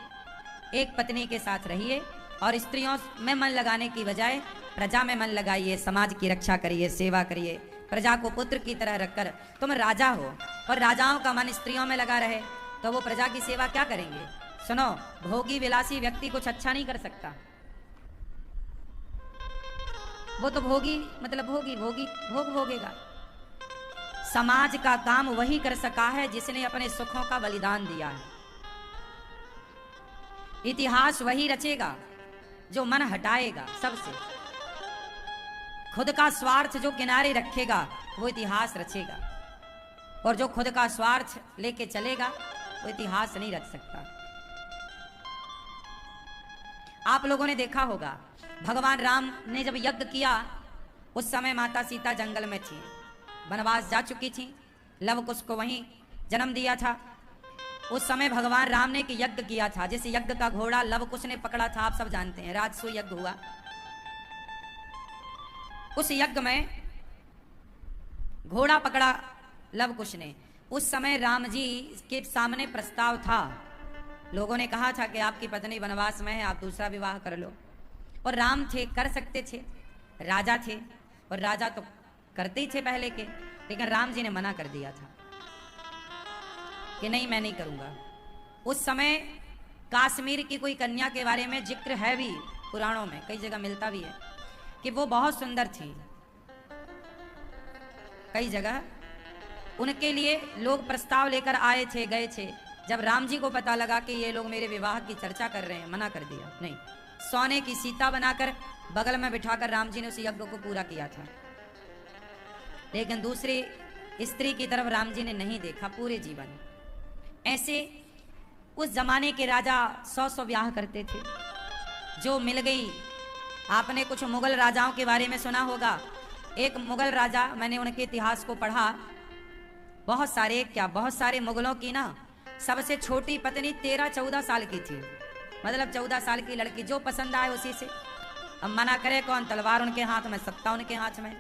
एक पत्नी के साथ रहिए और स्त्रियों में मन लगाने की बजाय प्रजा में मन लगाइए, समाज की रक्षा करिए, सेवा करिए। प्रजा को पुत्र की तरह रखकर तुम राजा हो और राजाओं का मन स्त्रियों में लगा रहे तो वो प्रजा की सेवा क्या करेंगे। सुनो, भोगी विलासी व्यक्ति कुछ अच्छा नहीं कर सकता। वो तो भोगी, मतलब भोग भोगेगा। समाज का काम वही कर सका है जिसने अपने सुखों का बलिदान दिया है। इतिहास वही रचेगा जो मन हटाएगा सबसे। खुद का स्वार्थ जो किनारे रखेगा वो इतिहास रचेगा, और जो खुद का स्वार्थ लेके चलेगा वो इतिहास नहीं रच सकता। आप लोगों ने देखा होगा, भगवान राम ने जब यज्ञ किया उस समय माता सीता जंगल में थी, वनवास जा चुकी थी, लव कुश को वहीं जन्म दिया था। उस समय भगवान राम ने एक यज्ञ किया था, जिस यज्ञ का घोड़ा लव कुश ने पकड़ा था, आप सब जानते हैं, राजसूय यज्ञ हुआ। उस यज्ञ में घोड़ा पकड़ा लव कुश ने। उस समय राम जी के सामने प्रस्ताव था, लोगों ने कहा था कि आपकी पत्नी वनवास में है, आप दूसरा विवाह कर लो। और राम थे, कर सकते थे, राजा थे, और राजा तो करते ही थे पहले के, लेकिन राम जी ने मना कर दिया था कि नहीं, मैं नहीं करूंगा। उस समय काश्मीर की कोई कन्या के बारे में जिक्र है भी पुराणों में, कई जगह मिलता भी है कि वो बहुत सुंदर थी। कई जगह उनके लिए लोग प्रस्ताव लेकर आए थे, गए थे। जब राम जी को पता लगा कि ये लोग मेरे विवाह की चर्चा कर रहे हैं, मना कर दिया, नहीं, सोने की सीता बनाकर बगल में बिठाकर राम जी ने उस यज्ञ को पूरा किया था। लेकिन दूसरी स्त्री की तरफ राम जी ने नहीं देखा पूरे जीवन। ऐसे उस जमाने के राजा 100 ब्याह करते थे। जो मिल गई, आपने कुछ मुगल राजाओं के बारे में सुना होगा। एक मुगल राजा, मैंने उनके इतिहास को पढ़ा, बहुत सारे मुगलों की ना सबसे छोटी पत्नी 13-14 साल की थी। मतलब 14 साल की लड़की, जो पसंद आए उसी से। अब मना करे कौन, तलवार उनके हाथ में, सत्ता उनके हाथ में।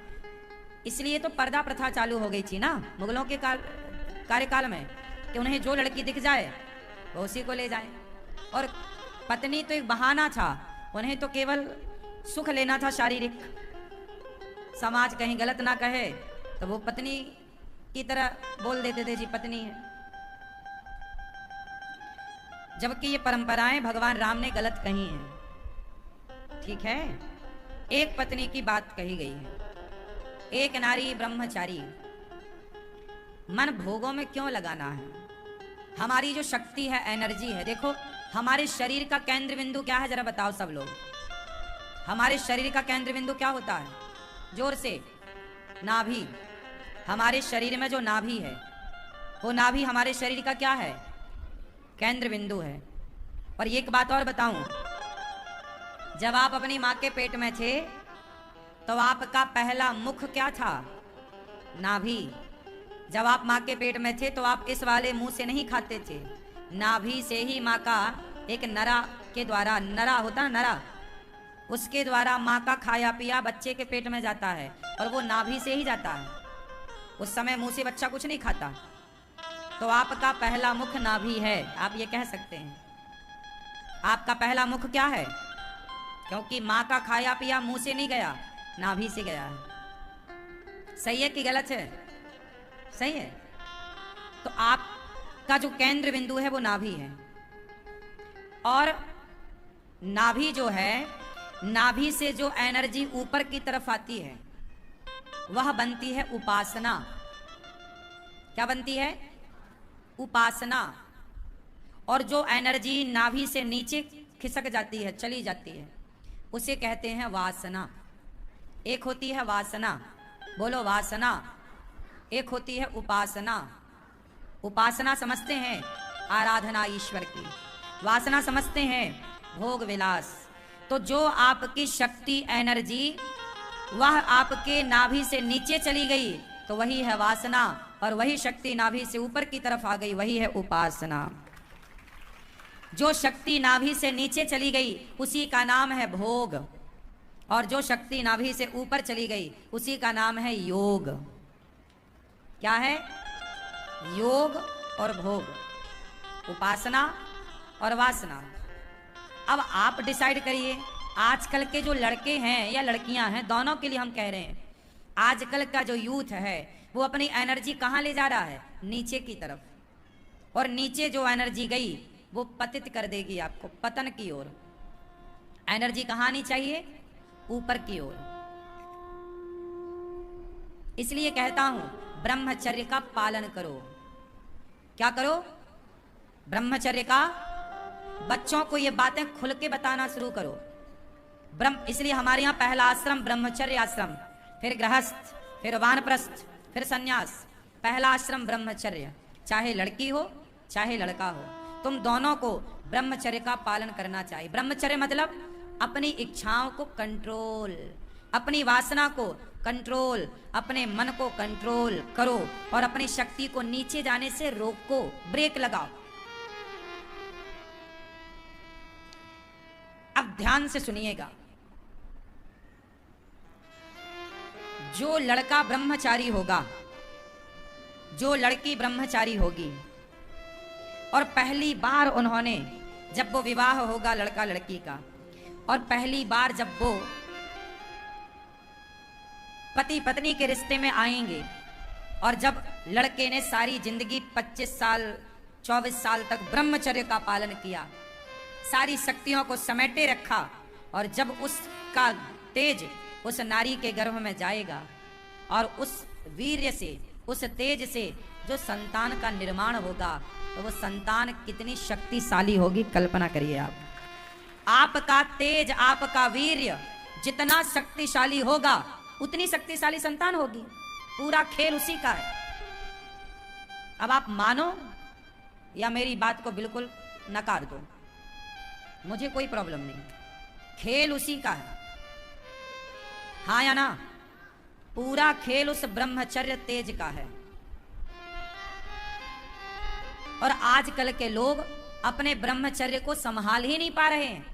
इसलिए तो पर्दा प्रथा चालू हो गई थी ना मुगलों के कार्यकाल में, कि उन्हें जो लड़की दिख जाए वो उसी को ले जाए। और पत्नी तो एक बहाना था, उन्हें तो केवल सुख लेना था शारीरिक। समाज कहीं गलत ना कहे तो वो पत्नी की तरह बोल देते थे, जी पत्नी है। जबकि ये परंपराएं भगवान राम ने गलत कही हैं। ठीक है, एक पत्नी की बात कही गई है, एक नारी ब्रह्मचारी। मन भोगों में क्यों लगाना है? हमारी जो शक्ति है, एनर्जी है, देखो हमारे शरीर का केंद्र बिंदु क्या है, जरा बताओ सब लोग। हमारे शरीर का केंद्र बिंदु क्या होता है? जोर से, नाभि। हमारे शरीर में जो नाभि है, वो नाभि हमारे शरीर का क्या है? केंद्र बिंदु है। और एक बात और बताऊं, जब आप अपनी मां के पेट में थे तो आपका पहला मुख क्या था? नाभि। जब आप मां के पेट में थे तो आप इस वाले मुंह से नहीं खाते थे, नाभि से ही मां का एक नरा के द्वारा, नरा होता है नरा, उसके द्वारा मां का खाया पिया बच्चे के पेट में जाता है, और वो नाभि से ही जाता है। उस समय मुंह से बच्चा कुछ नहीं खाता। तो आपका पहला मुख नाभि है, आप ये कह सकते हैं। आपका पहला मुख क्या है? क्योंकि मां का खाया पिया मुंह से नहीं गया, नाभि से गया है। सही है कि गलत है? सही है। तो आपका जो केंद्र बिंदु है वो नाभि है। और नाभि जो है, नाभि से जो एनर्जी ऊपर की तरफ आती है वह बनती है उपासना। क्या बनती है? उपासना। और जो एनर्जी नाभि से नीचे खिसक जाती है, चली जाती है, उसे कहते हैं वासना। एक होती है वासना, बोलो वासना। एक होती है उपासना। उपासना समझते हैं आराधना ईश्वर की, वासना समझते हैं भोग विलास। तो जो आपकी शक्ति, एनर्जी, वह आपके नाभि से नीचे चली गई तो वही है वासना, और वही शक्ति नाभि से ऊपर की तरफ आ गई, वही है उपासना। जो शक्ति नाभि से नीचे चली गई उसी का नाम है भोग, और जो शक्ति नाभि से ऊपर चली गई उसी का नाम है योग। क्या है? योग और भोग, उपासना और वासना। अब आप डिसाइड करिए, आजकल के जो लड़के हैं या लड़कियां हैं, दोनों के लिए हम कह रहे हैं, आजकल का जो यूथ है वो अपनी एनर्जी कहाँ ले जा रहा है? नीचे की तरफ। और नीचे जो एनर्जी गई वो पतित कर देगी आपको पतन की ओर। एनर्जी कहाँ आनी चाहिए? ऊपर की ओर। इसलिए कहता हूं ब्रह्मचर्य का पालन करो। क्या करो? ब्रह्मचर्य का। बच्चों को ये बातें खुल के बताना शुरू करो। इसलिए हमारे यहाँ पहला आश्रम ब्रह्मचर्य आश्रम, फिर गृहस्थ, फिर वानप्रस्थ, फिर सन्यास। पहला आश्रम ब्रह्मचर्य। चाहे लड़की हो चाहे लड़का हो, तुम दोनों को ब्रह्मचर्य का पालन करना चाहिए। ब्रह्मचर्य मतलब अपनी इच्छाओं को कंट्रोल, अपनी वासना को कंट्रोल, अपने मन को कंट्रोल करो और अपनी शक्ति को नीचे जाने से रोको, ब्रेक लगाओ। अब ध्यान से सुनिएगा। जो लड़का ब्रह्मचारी होगा, जो लड़की ब्रह्मचारी होगी, और पहली बार उन्होंने, जब वो विवाह होगा लड़का लड़की का, और पहली बार जब वो पति पत्नी के रिश्ते में आएंगे, और जब लड़के ने सारी जिंदगी 25 साल 24 साल तक ब्रह्मचर्य का पालन किया, सारी शक्तियों को समेटे रखा, और जब उसका तेज उस नारी के गर्भ में जाएगा और उस वीर्य से, उस तेज से जो संतान का निर्माण होगा, तो वो संतान कितनी शक्तिशाली होगी, कल्पना करिए आप। आपका तेज, आपका वीर्य जितना शक्तिशाली होगा उतनी शक्तिशाली संतान होगी। पूरा खेल उसी का है। अब आप मानो या मेरी बात को बिल्कुल नकार दो, मुझे कोई प्रॉब्लम नहीं, खेल उसी का है। हाँ या ना? पूरा खेल उस ब्रह्मचर्य तेज का है। और आजकल के लोग अपने ब्रह्मचर्य को संभाल ही नहीं पा रहे हैं।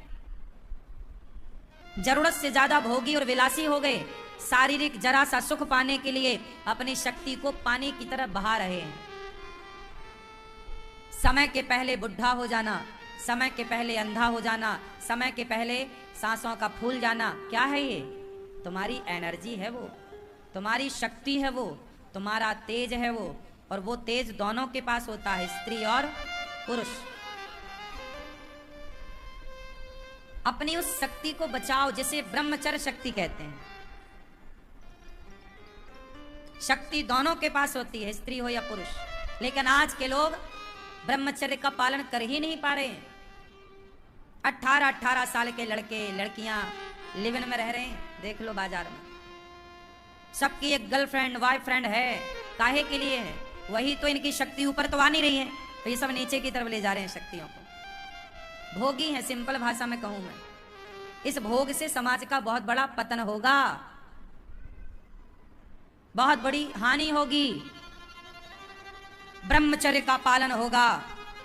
जरूरत से ज्यादा भोगी और विलासी हो गए। शारीरिक जरा सा सुख पाने के लिए अपनी शक्ति को पानी की तरह बहा रहे हैं। समय के पहले बुढ़ा हो जाना, समय के पहले अंधा हो जाना, समय के पहले सांसों का फूल जाना, क्या है ये? तुम्हारी एनर्जी है वो, तुम्हारी शक्ति है वो, तुम्हारा तेज है वो। और वो तेज दोनों के पास होता है, स्त्री और पुरुष। अपनी उस शक्ति को बचाओ जिसे ब्रह्मचर्य शक्ति कहते हैं। शक्ति दोनों के पास होती है, स्त्री हो या पुरुष। लेकिन आज के लोग ब्रह्मचर्य का पालन कर ही नहीं पा रहे हैं। 18-18 साल के लड़के लड़कियां लिव इन में रह रहे हैं, देख लो बाजार में। सबकी एक गर्लफ्रेंड बॉयफ्रेंड है, काहे के लिए है? वही तो इनकी शक्ति ऊपर तो आ नहीं रही है, तो ये सब नीचे की तरफ ले जा रहे हैं शक्तियों को। भोगी है, सिंपल भाषा में कहूं मैं। इस भोग से समाज का बहुत बड़ा पतन होगा, बहुत बड़ी हानि होगी। ब्रह्मचर्य का पालन होगा,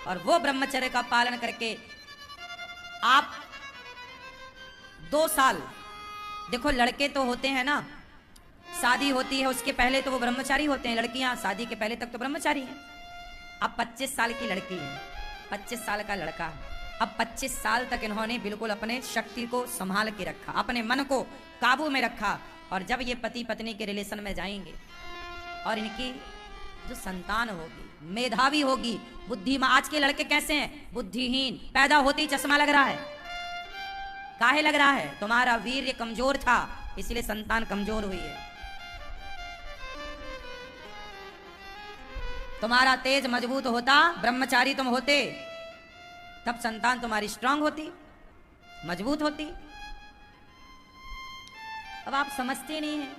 और वो ब्रह्मचर्य का पालन करके आप 2 साल, देखो लड़के तो होते हैं ना, शादी होती है उसके पहले तो वो ब्रह्मचारी होते हैं। लड़कियां शादी के पहले तक तो ब्रह्मचारी हैं। अब 25 साल की लड़की है, 25 साल का लड़का है। अब 25 साल तक इन्होंने बिल्कुल अपने शक्ति को संभाल के रखा, अपने मन को काबू में रखा। और जब ये पति पत्नी के रिलेशन में जाएंगे और इनकी जो संतान होगी मेधावी होगी, बुद्धिमान। आज के लड़के कैसे हैं? बुद्धिहीन, पैदा होते ही चश्मा लग रहा है। काहे लग रहा है? तुम्हारा वीर्य कमजोर था, इसलिए संतान कमजोर हुई है। तुम्हारा तेज मजबूत होता, ब्रह्मचारी तुम होते, तब संतान तुम्हारी स्ट्रांग होती, मजबूत होती। अब आप समझते नहीं हैं।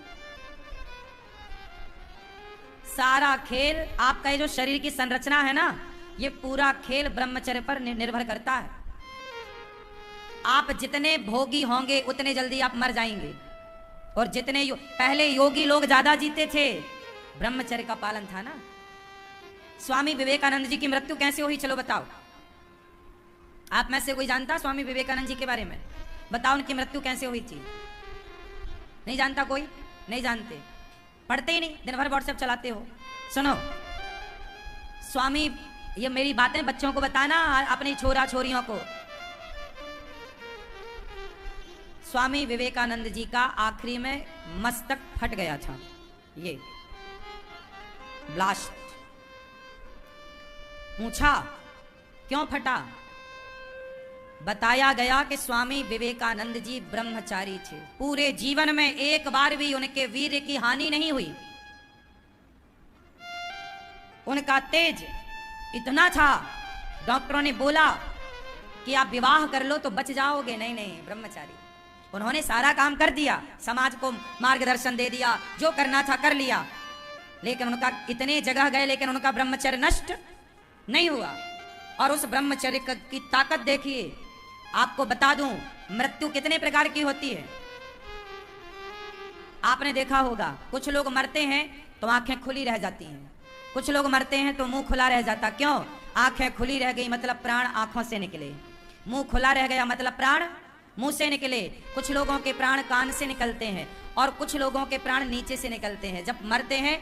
सारा खेल आपका, ये जो शरीर की संरचना है ना, ये पूरा खेल ब्रह्मचर्य पर निर्भर करता है। आप जितने भोगी होंगे उतने जल्दी आप मर जाएंगे। और जितने पहले योगी लोग ज्यादा जीते थे, ब्रह्मचर्य का पालन था ना। स्वामी विवेकानंद जी की मृत्यु कैसे हुई? चलो बताओ। आप में से कोई जानता स्वामी विवेकानंद जी के बारे में? बताओ उनकी मृत्यु कैसे हुई थी? नहीं जानता कोई? नहीं जानते, पढ़ते ही नहीं, दिन भर व्हाट्सएप चलाते हो। सुनो, स्वामी, ये मेरी बातें बच्चों को बताना, अपनी छोरा छोरियों को। स्वामी विवेकानंद जी का आखिरी में मस्तक फट गया था, ये ब्लास्ट। पूछा क्यों फटा? बताया गया कि स्वामी विवेकानंद जी ब्रह्मचारी थे। पूरे जीवन में एक बार भी उनके वीर्य की हानि नहीं हुई। उनका तेज इतना था, डॉक्टरों ने बोला कि आप विवाह कर लो तो बच जाओगे। नहीं नहीं, ब्रह्मचारी। उन्होंने सारा काम कर दिया, समाज को मार्गदर्शन दे दिया, जो करना था कर लिया। लेकिन उनका इतने जगह गए, लेकिन उनका ब्रह्मचर्य नष्ट नहीं हुआ। और उस ब्रह्मचर्य की ताकत देखिए। आपको बता दूं, मृत्यु कितने प्रकार की होती है। आपने देखा होगा, कुछ लोग मरते हैं तो आंखें खुली रह जाती हैं, कुछ लोग मरते हैं तो मुंह खुला रह जाता। क्यों? आंखें खुली रह गई मतलब प्राण आंखों से निकले, मुंह खुला रह गया मतलब प्राण मुंह से निकले। कुछ लोगों के प्राण कान से निकलते हैं और कुछ लोगों के प्राण नीचे से निकलते हैं। जब मरते हैं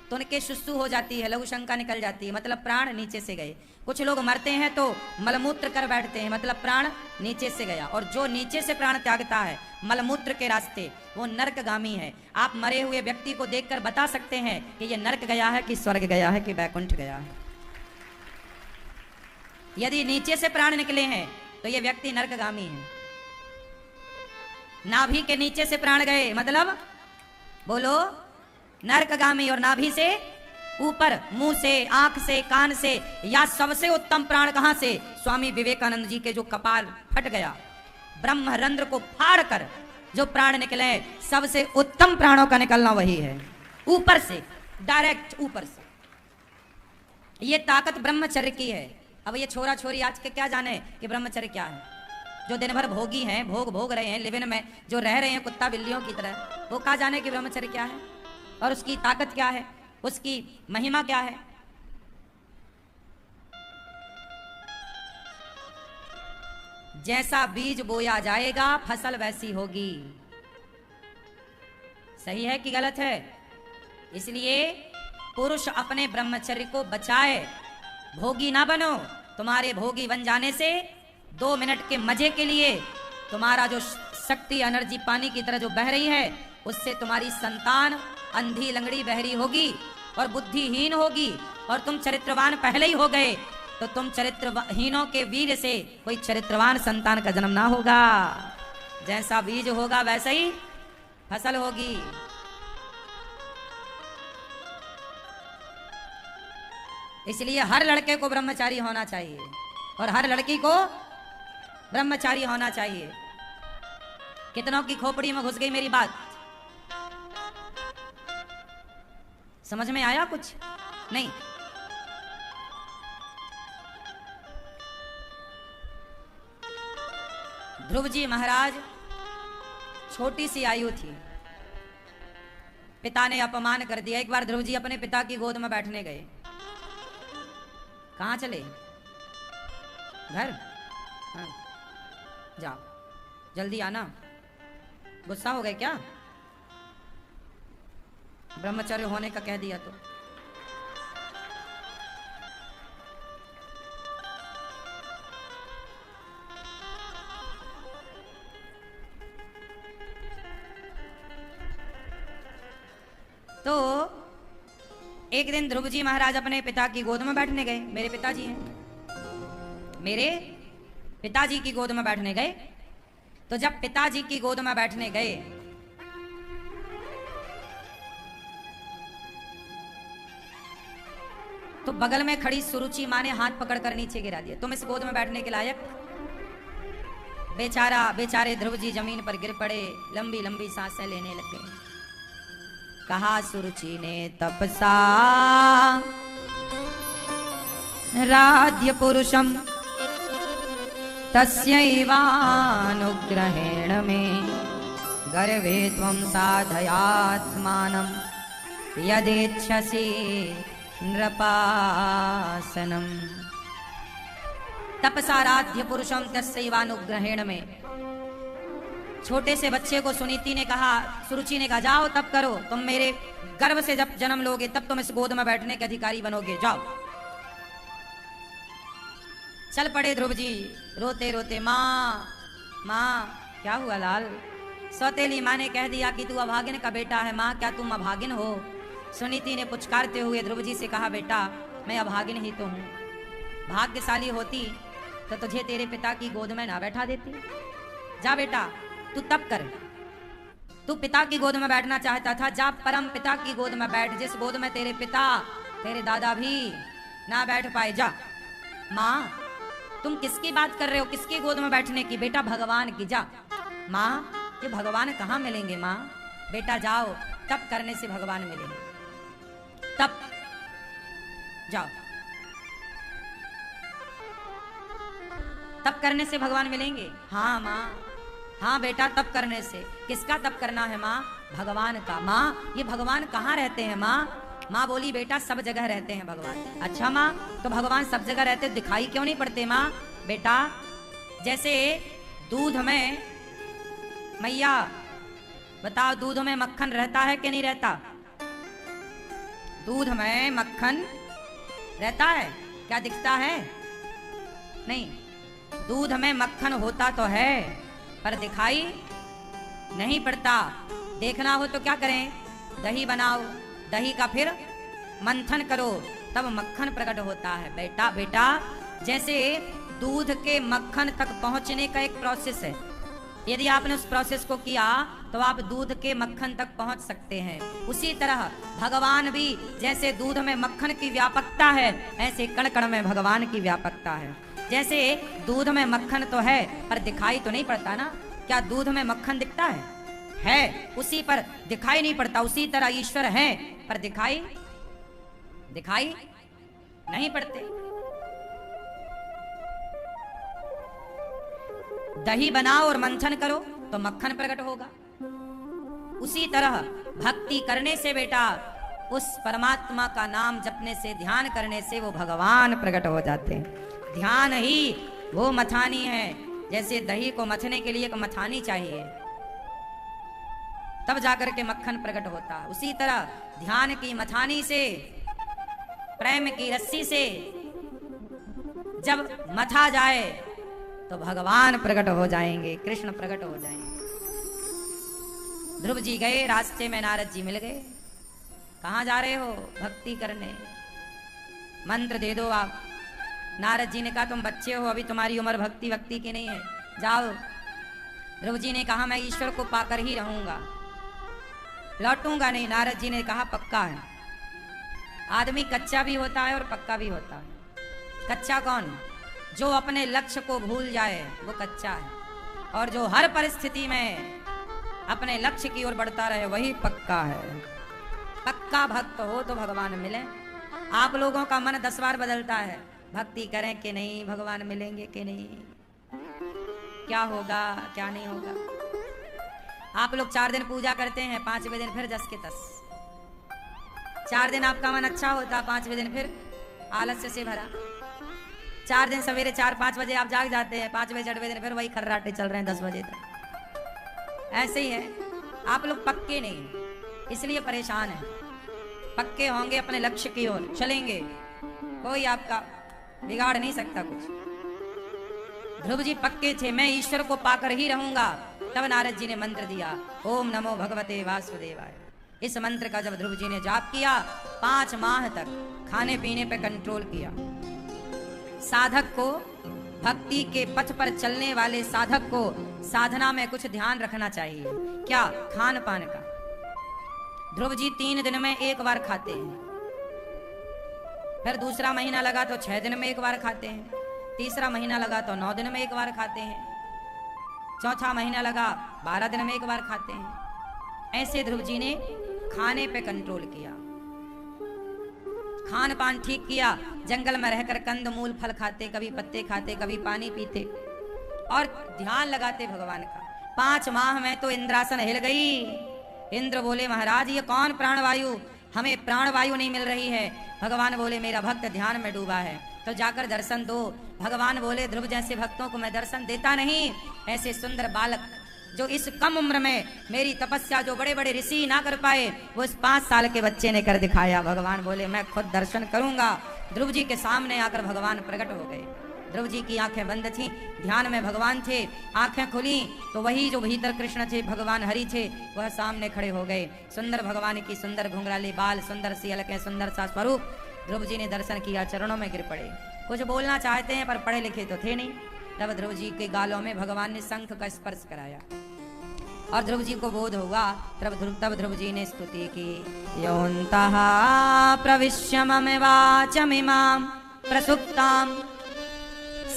तो उनके सुसु हो जाती है, लघु शंका निकल जाती है, मतलब प्राण नीचे से गए। कुछ लोग मरते हैं तो मलमूत्र कर बैठते हैं, मतलब प्राण नीचे से गया। और जो नीचे से प्राण त्यागता है मलमूत्र के रास्ते, वो नरकगामी है। आप मरे हुए व्यक्ति को देखकर बता सकते हैं कि ये नरक गया है कि स्वर्ग गया है कि वैकुंठ गया है। यदि नीचे से प्राण निकले हैं तो ये व्यक्ति नरकगामी है। नाभि के नीचे से प्राण गए मतलब बोलो नरकगामी। और नाभि से ऊपर, मुंह से, आंख से, कान से, या सबसे उत्तम प्राण कहां से? स्वामी विवेकानंद जी के जो कपाल फट गया, ब्रह्मरंध्र को फाड़ कर जो प्राण निकले, सबसे उत्तम प्राणों का निकलना वही है, ऊपर से, डायरेक्ट ऊपर से। ये ताकत ब्रह्मचर्य की है। अब ये छोरा छोरी आज के क्या जाने कि ब्रह्मचर्य क्या है। जो दिन भर भोगी हैं, भोग रहे हैं, लिविन में जो रह रहे हैं कुत्ता बिल्लियों की तरह, वो क्या जाने कि ब्रह्मचर्य क्या है और उसकी ताकत क्या है, उसकी महिमा क्या है। जैसा बीज बोया जाएगा फसल वैसी होगी। सही है कि गलत है? इसलिए पुरुष अपने ब्रह्मचर्य को बचाए, भोगी ना बनो। तुम्हारे भोगी बन जाने से 2 मिनट के मजे के लिए तुम्हारा जो शक्ति एनर्जी पानी की तरह जो बह रही है, उससे तुम्हारी संतान अंधी लंगड़ी बहरी होगी और बुद्धिहीन होगी, और तुम चरित्रवान पहले ही हो गए तो तुम चरित्रहीनों के वीर से कोई चरित्रवान संतान का जन्म ना होगा। जैसा बीज होगा वैसे ही फसल होगी। इसलिए हर लड़के को ब्रह्मचारी होना चाहिए और हर लड़की को ब्रह्मचारी होना चाहिए। कितनों की खोपड़ी में घुस गई मेरी बात? समझ में आया कुछ? नहीं। ध्रुव जी महाराज छोटी सी आयु थी, पिता ने अपमान कर दिया। एक बार ध्रुव जी अपने पिता की गोद में बैठने गए। कहाँ चले? घर? हाँ। जाओ, जल्दी आना। गुस्सा हो गए क्या? ब्रह्मचर्य होने का कह दिया तो। एक दिन ध्रुव जी महाराज अपने पिता की गोद में बैठने गए। मेरे पिताजी हैं, मेरे पिताजी की गोद में बैठने गए। तो जब पिताजी की गोद में बैठने गए तो बगल में खड़ी सुरुचि माँ ने हाथ पकड़कर नीचे गिरा दिया। तुम इस गोद में बैठने के लायक। बेचारे ध्रुव जी जमीन पर गिर पड़े, लंबी लंबी सांसें लेने लग गए। कहा सुरुचि ने तपसा राध्य पुरुषम तस्यैवानुग्रहेण में गर्भे त्वं साधयात्मानं यदेच्छसि नृपासनम। तपसाराध्य पुरुषम तस्यैवानुग्रहेण में। छोटे से बच्चे को सुनीति ने कहा, सुरुचि ने कहा, जाओ तप करो, तुम मेरे गर्भ से जब जन्म लोगे तब तुम इस गोद में बैठने के अधिकारी बनोगे, जाओ। चल पड़े ध्रुव जी रोते रोते, माँ माँ। क्या हुआ लाल? सौतेली माँ ने कह दिया कि तू अभागिन का बेटा है। माँ क्या तुम अभागिन हो? सुनीति ने पुचकारते हुए ध्रुव जी से कहा, बेटा मैं अभागिन ही तो हूँ। भाग्यशाली होती तो तुझे तेरे पिता की गोद में ना बैठा देती। जा बेटा तू तप कर। तू पिता की गोद में बैठना चाहता था, जा परम पिता की गोद में बैठ, जिस गोद में तेरे पिता तेरे दादा भी ना बैठ पाए। जा। माँ तुम किसकी बात कर रहे हो? किसकी गोद में बैठने की? बेटा भगवान की। जा। माँ ये भगवान कहाँ मिलेंगे? माँ बेटा जाओ, तप करने से भगवान मिलेंगे। तप जाओ, तप करने से भगवान मिलेंगे। हाँ माँ, हाँ बेटा तप करने से। किसका तप करना है माँ? भगवान का। माँ ये भगवान कहाँ रहते हैं माँ? माँ बोली, बेटा सब जगह रहते हैं भगवान। अच्छा माँ तो भगवान सब जगह रहते, दिखाई क्यों नहीं पड़ते माँ? बेटा जैसे दूध में, मैया बताओ दूध में मक्खन रहता है कि नहीं रहता? दूध में मक्खन रहता है क्या? दिखता है? नहीं। दूध में मक्खन होता तो है पर दिखाई नहीं पड़ता। देखना हो तो क्या करें? दही बनाओ, दही का फिर मंथन करो, तब मक्खन प्रकट होता है। बेटा बेटा जैसे दूध के मक्खन तक पहुंचने का एक प्रोसेस है, यदि आपने उस प्रोसेस को किया तो आप दूध के मक्खन तक पहुंच सकते हैं। उसी तरह भगवान भी जैसे दूध में मक्खन की व्यापकता है, ऐसे कण कण में भगवान की व्यापकता है। जैसे दूध में मक्खन तो है पर दिखाई तो नहीं पड़ता ना। क्या दूध में मक्खन दिखता है उसी पर दिखाई नहीं पड़ता। उसी तरह ईश्वर है पर दिखाई नहीं पड़ते। दही बनाओ और मंथन करो तो मक्खन प्रकट होगा। उसी तरह भक्ति करने से बेटा, उस परमात्मा का नाम जपने से, ध्यान करने से वो भगवान प्रकट हो जाते हैं। ध्यान ही वो मथानी है। जैसे दही को मथने के लिए एक मथानी चाहिए, तब जाकर के मक्खन प्रकट होता। उसी तरह ध्यान की मथानी से, प्रेम की रस्सी से जब मथा जाए तो भगवान प्रकट हो जाएंगे, कृष्ण प्रकट हो जाएंगे। ध्रुव जी गए, रास्ते में नारद जी मिल गए। कहाँ जा रहे हो? भक्ति करने, मंत्र दे दो आप। नारद जी ने कहा तुम बच्चे हो, अभी तुम्हारी उम्र भक्ति की नहीं है, जाओ। ध्रुव जी ने कहा मैं ईश्वर को पाकर ही रहूंगा, लौटूंगा नहीं। नारद जी ने कहा पक्का है। आदमी कच्चा भी होता है और पक्का भी होता है। कच्चा कौन? जो अपने लक्ष्य को भूल जाए वो कच्चा है, और जो हर परिस्थिति में अपने लक्ष्य की ओर बढ़ता रहे वही पक्का है। पक्का भक्त हो तो भगवान मिले। आप लोगों का मन 10 बार बदलता है, भक्ति करें कि नहीं, भगवान मिलेंगे कि नहीं, क्या होगा क्या नहीं होगा। आप लोग 4 दिन पूजा करते हैं, 5वें दिन फिर 10 के 10। 4 दिन आपका मन अच्छा होता, 5वें दिन फिर आलस्य से भरा। 4 दिन सवेरे 4-5 बजे आप जाग जाते हैं, 5वें 6वें दिन फिर वही खर्राटे चल रहे हैं 10 बजे तक। ऐसे ही है, आप लोग पक्के नहीं, इसलिए परेशान है। पक्के होंगे अपने लक्ष्य की ओर चलेंगे, कोई आपका बिगाड़ नहीं सकता कुछ। ध्रुव जी पक्के थे, मैं ईश्वर को पाकर ही रहूंगा। तब नारद जी ने मंत्र दिया, ओम नमो भगवते वासुदेवाय। इस मंत्र का जब ध्रुव जी ने जाप किया, 5 माह तक खाने पीने पे कंट्रोल किया। साधक को, भक्ति के पथ पर चलने वाले साधक को साधना में कुछ ध्यान रखना चाहिए। क्या? खान पान का। ध्रुव जी 3 दिन में 1 बार खाते हैं, फिर दूसरा महीना लगा तो 6 दिन में 1 बार खाते हैं, तीसरा महीना लगा तो 9 दिन में 1 बार खाते हैं, चौथा महीना लगा 12 दिन में 1 बार खाते हैं। ऐसे ध्रुव जी ने खाने पे कंट्रोल किया, खान पान ठीक किया। जंगल में रहकर कंद मूल फल खाते, कभी पत्ते खाते, कभी पानी पीते और ध्यान लगाते भगवान का। 5 माह में तो इंद्रासन हिल गई। इंद्र बोले महाराज ये कौन प्राणवायु, हमें प्राणवायु नहीं मिल रही है। भगवान बोले मेरा भक्त ध्यान में डूबा है, तो जाकर दर्शन दो। भगवान बोले ध्रुव जैसे भक्तों को मैं दर्शन देता नहीं, ऐसे सुंदर बालक जो इस कम उम्र में मेरी तपस्या जो बड़े बड़े ऋषि ना कर पाए, वो इस 5 साल के बच्चे ने कर दिखाया। भगवान बोले मैं खुद दर्शन करूंगा। ध्रुव जी के सामने आकर भगवान प्रकट हो गए। ध्रुव जी की आंखें बंद थी, ध्यान में भगवान थे। आंखें खुली तो वही जो भीतर कृष्ण थे, भगवान हरि थे, वह सामने खड़े हो गए। सुंदर भगवान की सुंदर घुंघराले बाल, सुंदर सी अलकें, सुंदर सा स्वरूप। ध्रुव जी ने दर्शन किया, चरणों में गिर पड़े। कुछ बोलना चाहते हैं पर पढ़े लिखे तो थे नहीं। तब ध्रुव जी के गालों में भगवान ने शंख का स्पर्श कराया और ध्रुव जी को बोध हुआ। तब ध्रुव जी ने स्तुति की, योऽन्तः प्रविश्य मम वाचमिमां प्रसुप्तां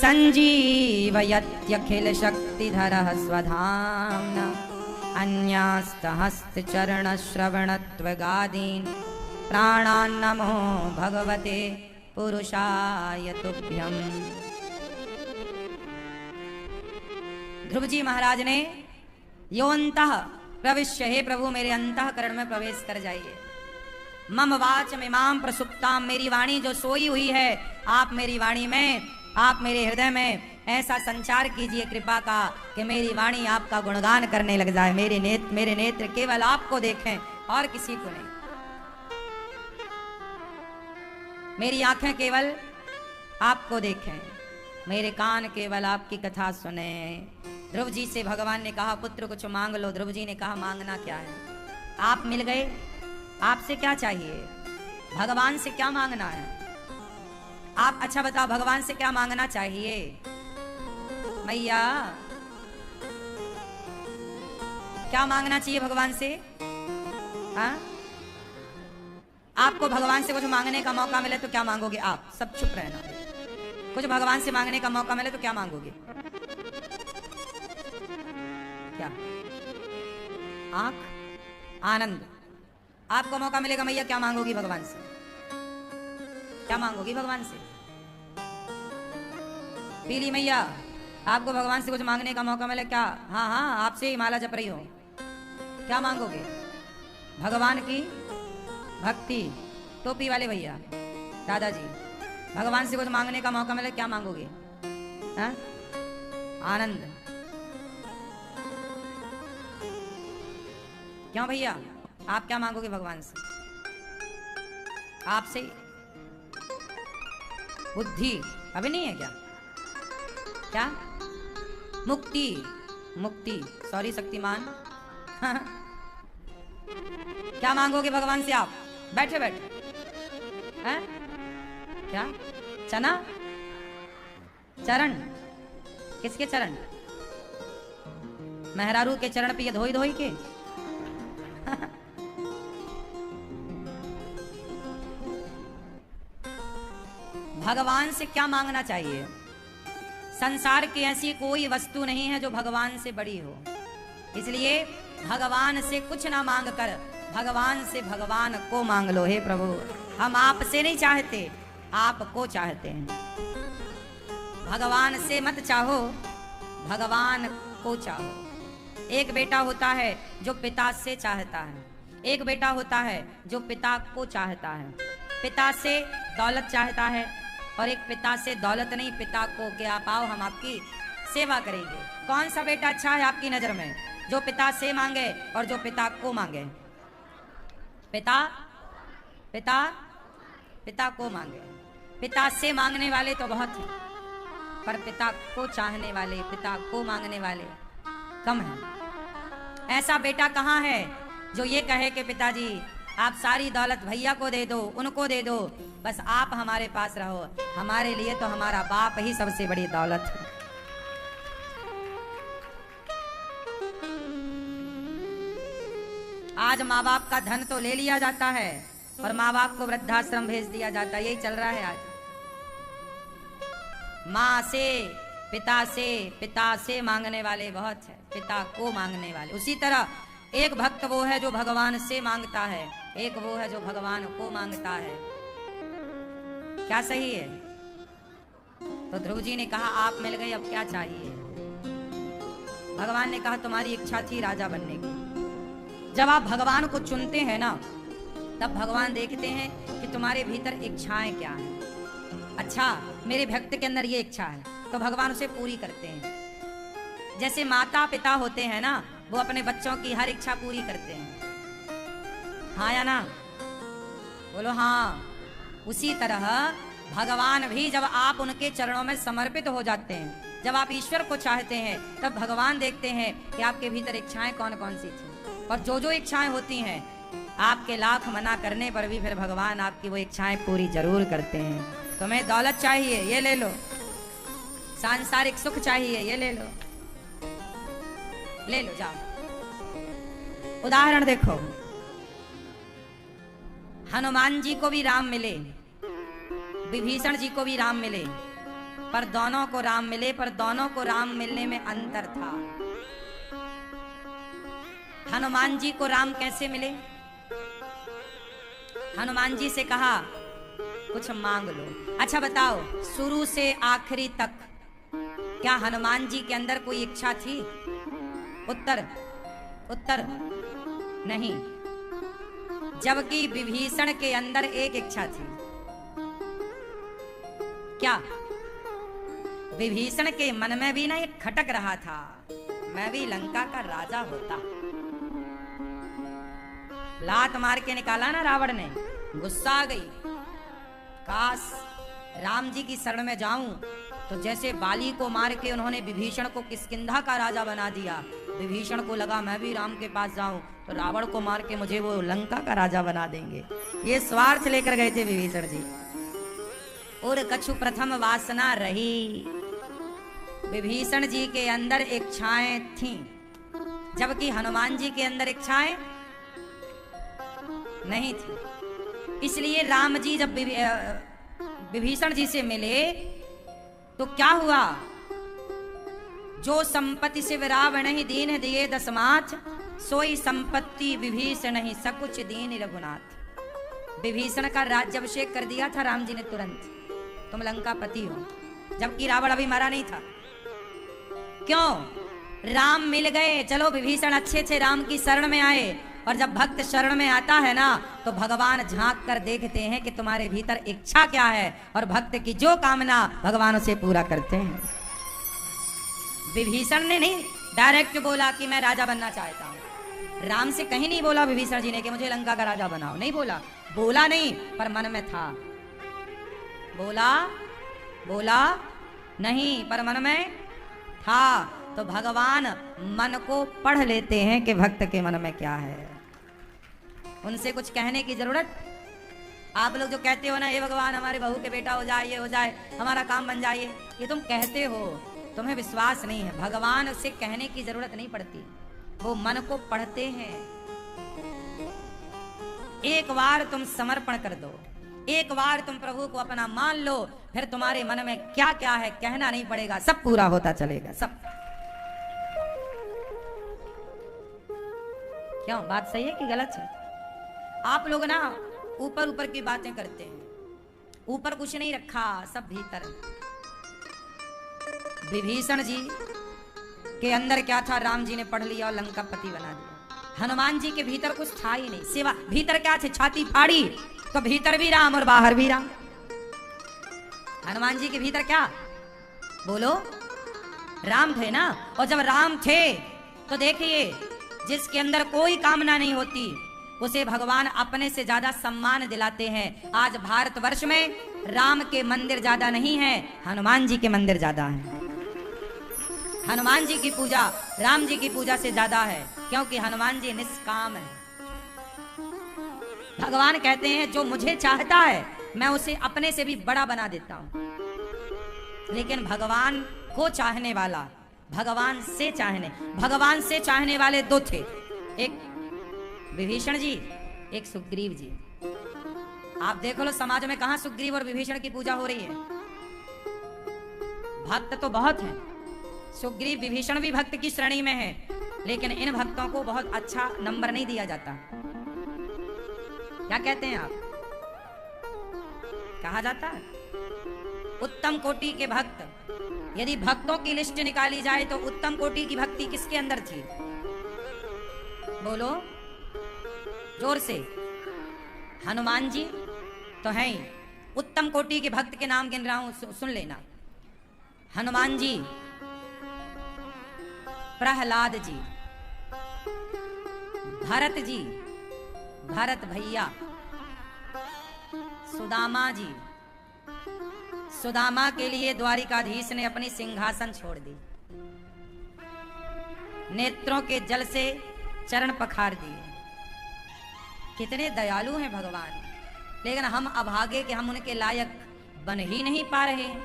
संजीवयत्यखिल शक्तिधरः स्वधाम्ना अन्यास्तहस्तचरणश्रवणत्वगादीन् प्राणान्नमो भगवते पुरुषाय तुभ्यम्। ध्रुव जी महाराज ने योऽन्तः प्रविश्य, हे प्रभु मेरे अंतःकरण में प्रवेश कर जाइए। मम वाचमिमां प्रसुप्तां, मेरी वाणी जो सोई हुई है, आप मेरी वाणी में, आप मेरे हृदय में ऐसा संचार कीजिए कृपा का कि मेरी वाणी आपका गुणगान करने लग जाए। मेरे नेत्र केवल आपको देखें और किसी को नहीं। मेरी आंखें केवल आपको देखें, मेरे कान केवल आपकी कथा सुने। ध्रुव जी से भगवान ने कहा पुत्र कुछ मांग लो। ध्रुव जी ने कहा मांगना क्या है, आप मिल गए, आपसे क्या चाहिए, भगवान से क्या मांगना है आप? अच्छा बताओ भगवान से क्या मांगना चाहिए? मैया क्या मांगना चाहिए भगवान से? हाँ, आपको भगवान से कुछ मांगने का मौका मिले तो क्या मांगोगे आप? सब चुप रहना। कुछ भगवान से मांगने का मौका मिले तो क्या मांगोगे? क्या? आंख, आनंद। आपको मौका मिलेगा मैया, क्या मांगोगी भगवान से? क्या मांगोगी भगवान से? पीली मैया, आपको भगवान से कुछ मांगने का मौका मिले, क्या? हाँ हाँ, आपसे ही माला जप रही हो, क्या मांगोगे? भगवान की भक्ति। टोपी वाले भैया, दादाजी, भगवान से कुछ मांगने का मौका मिले, क्या मांगोगे? हाँ? आनंद। क्यों भैया, आप क्या मांगोगे भगवान से? आपसे बुद्धि अभी नहीं है क्या? क्या? मुक्ति। मुक्ति, सॉरी शक्तिमान। क्या मांगोगे भगवान से आप बैठे बैठे? हैं? क्या? चना? चरण? किसके चरण? मेहरारू के चरण पे धोई धोई के? भगवान से क्या मांगना चाहिए? संसार की ऐसी कोई वस्तु नहीं है जो भगवान से बड़ी हो, इसलिए भगवान से कुछ ना मांग कर भगवान से भगवान को मांग लो। हे प्रभु, हम आपसे नहीं चाहते, आपको चाहते हैं। भगवान से मत चाहो, भगवान को चाहो। एक बेटा होता है जो पिता से चाहता है, एक बेटा होता है जो पिता को चाहता है। पिता से दौलत चाहता है और एक पिता से दौलत नहीं, पिता को कि आप आओ हम आपकी सेवा करेंगे। कौन सा बेटा अच्छा है आपकी नजर में? जो पिता से मांगे और जो पिता को मांगे। पिता पिता पिता को मांगे। पिता से मांगने वाले तो बहुत हैं, पर पिता को चाहने वाले, पिता को मांगने वाले कम हैं। ऐसा बेटा कहाँ है जो ये कहे कि पिताजी आप सारी दौलत भैया को दे दो, उनको दे दो, बस आप हमारे पास रहो, हमारे लिए तो हमारा बाप ही सबसे बड़ी दौलत है। आज माँ बाप का धन तो ले लिया जाता है और माँ बाप को वृद्धाश्रम भेज दिया जाता है, यही चल रहा है आज। माँ से, पिता से मांगने वाले बहुत है, पिता को मांगने वाले। उसी तरह एक भक्त वो है जो भगवान से मांगता है, एक वो है जो भगवान को मांगता है। क्या सही है? तो ध्रुव जी ने कहा आप मिल गए, अब क्या चाहिए? भगवान ने कहा तुम्हारी इच्छा थी राजा बनने की। जब आप भगवान को चुनते हैं ना, तब भगवान देखते हैं कि तुम्हारे भीतर इच्छाएं क्या हैं। अच्छा, मेरे भक्त के अंदर ये इच्छा है, तो भगवान उसे पूरी करते हैं। जैसे माता पिता होते हैं ना, वो अपने बच्चों की हर इच्छा पूरी करते हैं। हाँ या ना? बोलो हाँ। उसी तरह भगवान भी जब आप उनके चरणों में समर्पित हो जाते हैं, जब आप ईश्वर को चाहते हैं, तब भगवान देखते हैं कि आपके भीतर इच्छाएं कौन कौन सी थी। और जो जो इच्छाएं होती हैं, आपके लाख मना करने पर भी फिर भगवान आपकी वो इच्छाएं पूरी जरूर करते हैं। तुम्हें दौलत चाहिए, ये ले लो। सांसारिक सुख चाहिए, ये ले लो, ले लो, जाओ। उदाहरण देखो, हनुमान जी को भी राम मिले, विभीषण जी को भी राम मिले, पर दोनों को राम मिले, पर दोनों को राम मिलने में अंतर था। हनुमान जी को राम कैसे मिले? हनुमान जी से कहा कुछ मांग लो। अच्छा बताओ, शुरू से आखिरी तक क्या हनुमान जी के अंदर कोई इच्छा थी? उत्तर नहीं। जबकि विभीषण के अंदर एक इच्छा थी। क्या? विभीषण के मन में भी ना एक खटक रहा था, मैं भी लंका का राजा होता। लात मार के निकाला ना रावण ने, गुस्सा आ गई। काश राम जी की शरण में जाऊं तो जैसे बाली को मार के उन्होंने विभीषण को किष्किंधा का राजा बना दिया, विभीषण को लगा मैं भी राम के पास जाऊं तो रावण को मार के मुझे वो लंका का राजा बना देंगे। ये स्वार्थ लेकर गए थे विभीषण जी। और कछु प्रथम वासना रही, विभीषण जी के अंदर इच्छाएं थीं, जबकि हनुमान जी के अंदर इच्छाएं नहीं थी। इसलिए राम जी जब विभीषण जी से मिले तो क्या हुआ? जो संपत्ति से रावण ही दीन दिए दसमाच, सोई संपत्ति विभीषण ही सकुच दीन रघुनाथ। विभीषण का राज्याभिषेक कर दिया था राम जी ने तुरंत, तुम लंकापति हो, जबकि रावण अभी मरा नहीं था। क्यों? राम मिल गए। चलो विभीषण अच्छे थे, राम की शरण में आए। और जब भक्त शरण में आता है ना, तो भगवान झांक कर देखते हैं कि तुम्हारे भीतर इच्छा क्या है, और भक्त की जो कामना भगवान उसे पूरा करते हैं। विभीषण ने नहीं डायरेक्ट बोला कि मैं राजा बनना चाहता हूं। राम से कहीं नहीं बोला विभीषण जी ने कि मुझे लंका का राजा बनाओ, नहीं बोला। बोला नहीं, पर मन में था। बोला नहीं, पर मन में था। तो भगवान मन को पढ़ लेते हैं कि भक्त के मन में क्या है। उनसे कुछ कहने की जरूरत। आप लोग जो कहते हो ना, ये भगवान हमारे बहू के बेटा हो जाए, ये हो जाए, हमारा काम बन जाए, ये तुम कहते हो, तुम्हें विश्वास नहीं है। भगवान से कहने की जरूरत नहीं पड़ती, वो मन को पढ़ते हैं। एक बार तुम समर्पण कर दो, एक बार तुम प्रभु को अपना मान लो, फिर तुम्हारे मन में क्या क्या है कहना नहीं पड़ेगा, सब पूरा होता चलेगा। सब। क्यों? बात सही है कि गलत है? आप लोग ना ऊपर ऊपर की बातें करते हैं, ऊपर कुछ नहीं रखा, सब भीतर। विभीषण जी के अंदर क्या था, राम जी ने पढ़ लिया और लंकापति बना दिया। हनुमान जी के भीतर कुछ था ही नहीं, सिवा भीतर क्या थे, छाती फाड़ी तो भीतर भी राम और बाहर भी राम। हनुमान जी के भीतर क्या, बोलो, राम थे ना। और जब राम थे तो देखिए, जिसके अंदर कोई कामना नहीं होती उसे भगवान अपने से ज्यादा सम्मान दिलाते हैं। आज भारतवर्ष में राम के मंदिर ज्यादा नहीं है, हनुमान जी के मंदिर ज्यादा हैं। हनुमान जी की पूजा राम जी की पूजा से ज्यादा है, क्योंकि हनुमान जी निष्काम है। भगवान कहते हैं जो मुझे चाहता है मैं उसे अपने से भी बड़ा बना देता हूं। लेकिन भगवान को चाहने वाला, भगवान से चाहने वाले दो थे, एक विभीषण जी, एक सुग्रीव जी। आप देखो लो समाज में कहां सुग्रीव और विभीषण की पूजा हो रही है। भक्त तो बहुत हैं, सुग्रीव विभीषण भी भक्त की श्रेणी में है, लेकिन इन भक्तों को बहुत अच्छा नंबर नहीं दिया जाता। क्या कहते हैं आप? कहा जाता है उत्तम कोटि के भक्त। यदि भक्तों की लिस्ट निकाली जाए तो उत्तम कोटि की भक्ति किसके अंदर थी? बोलो जोर से। हनुमान जी तो हैं ही। उत्तम कोटि के भक्त के नाम गिन रहा हूं, सुन लेना। हनुमान जी, प्रहलाद जी, भरत जी, भरत भैया, सुदामा जी। सुदामा के लिए द्वारिकाधीश ने अपनी सिंहासन छोड़ दी, नेत्रों के जल से चरण पखार दिए। कितने दयालु हैं भगवान, लेकिन हम अभागे कि हम उनके लायक बन ही नहीं पा रहे हैं।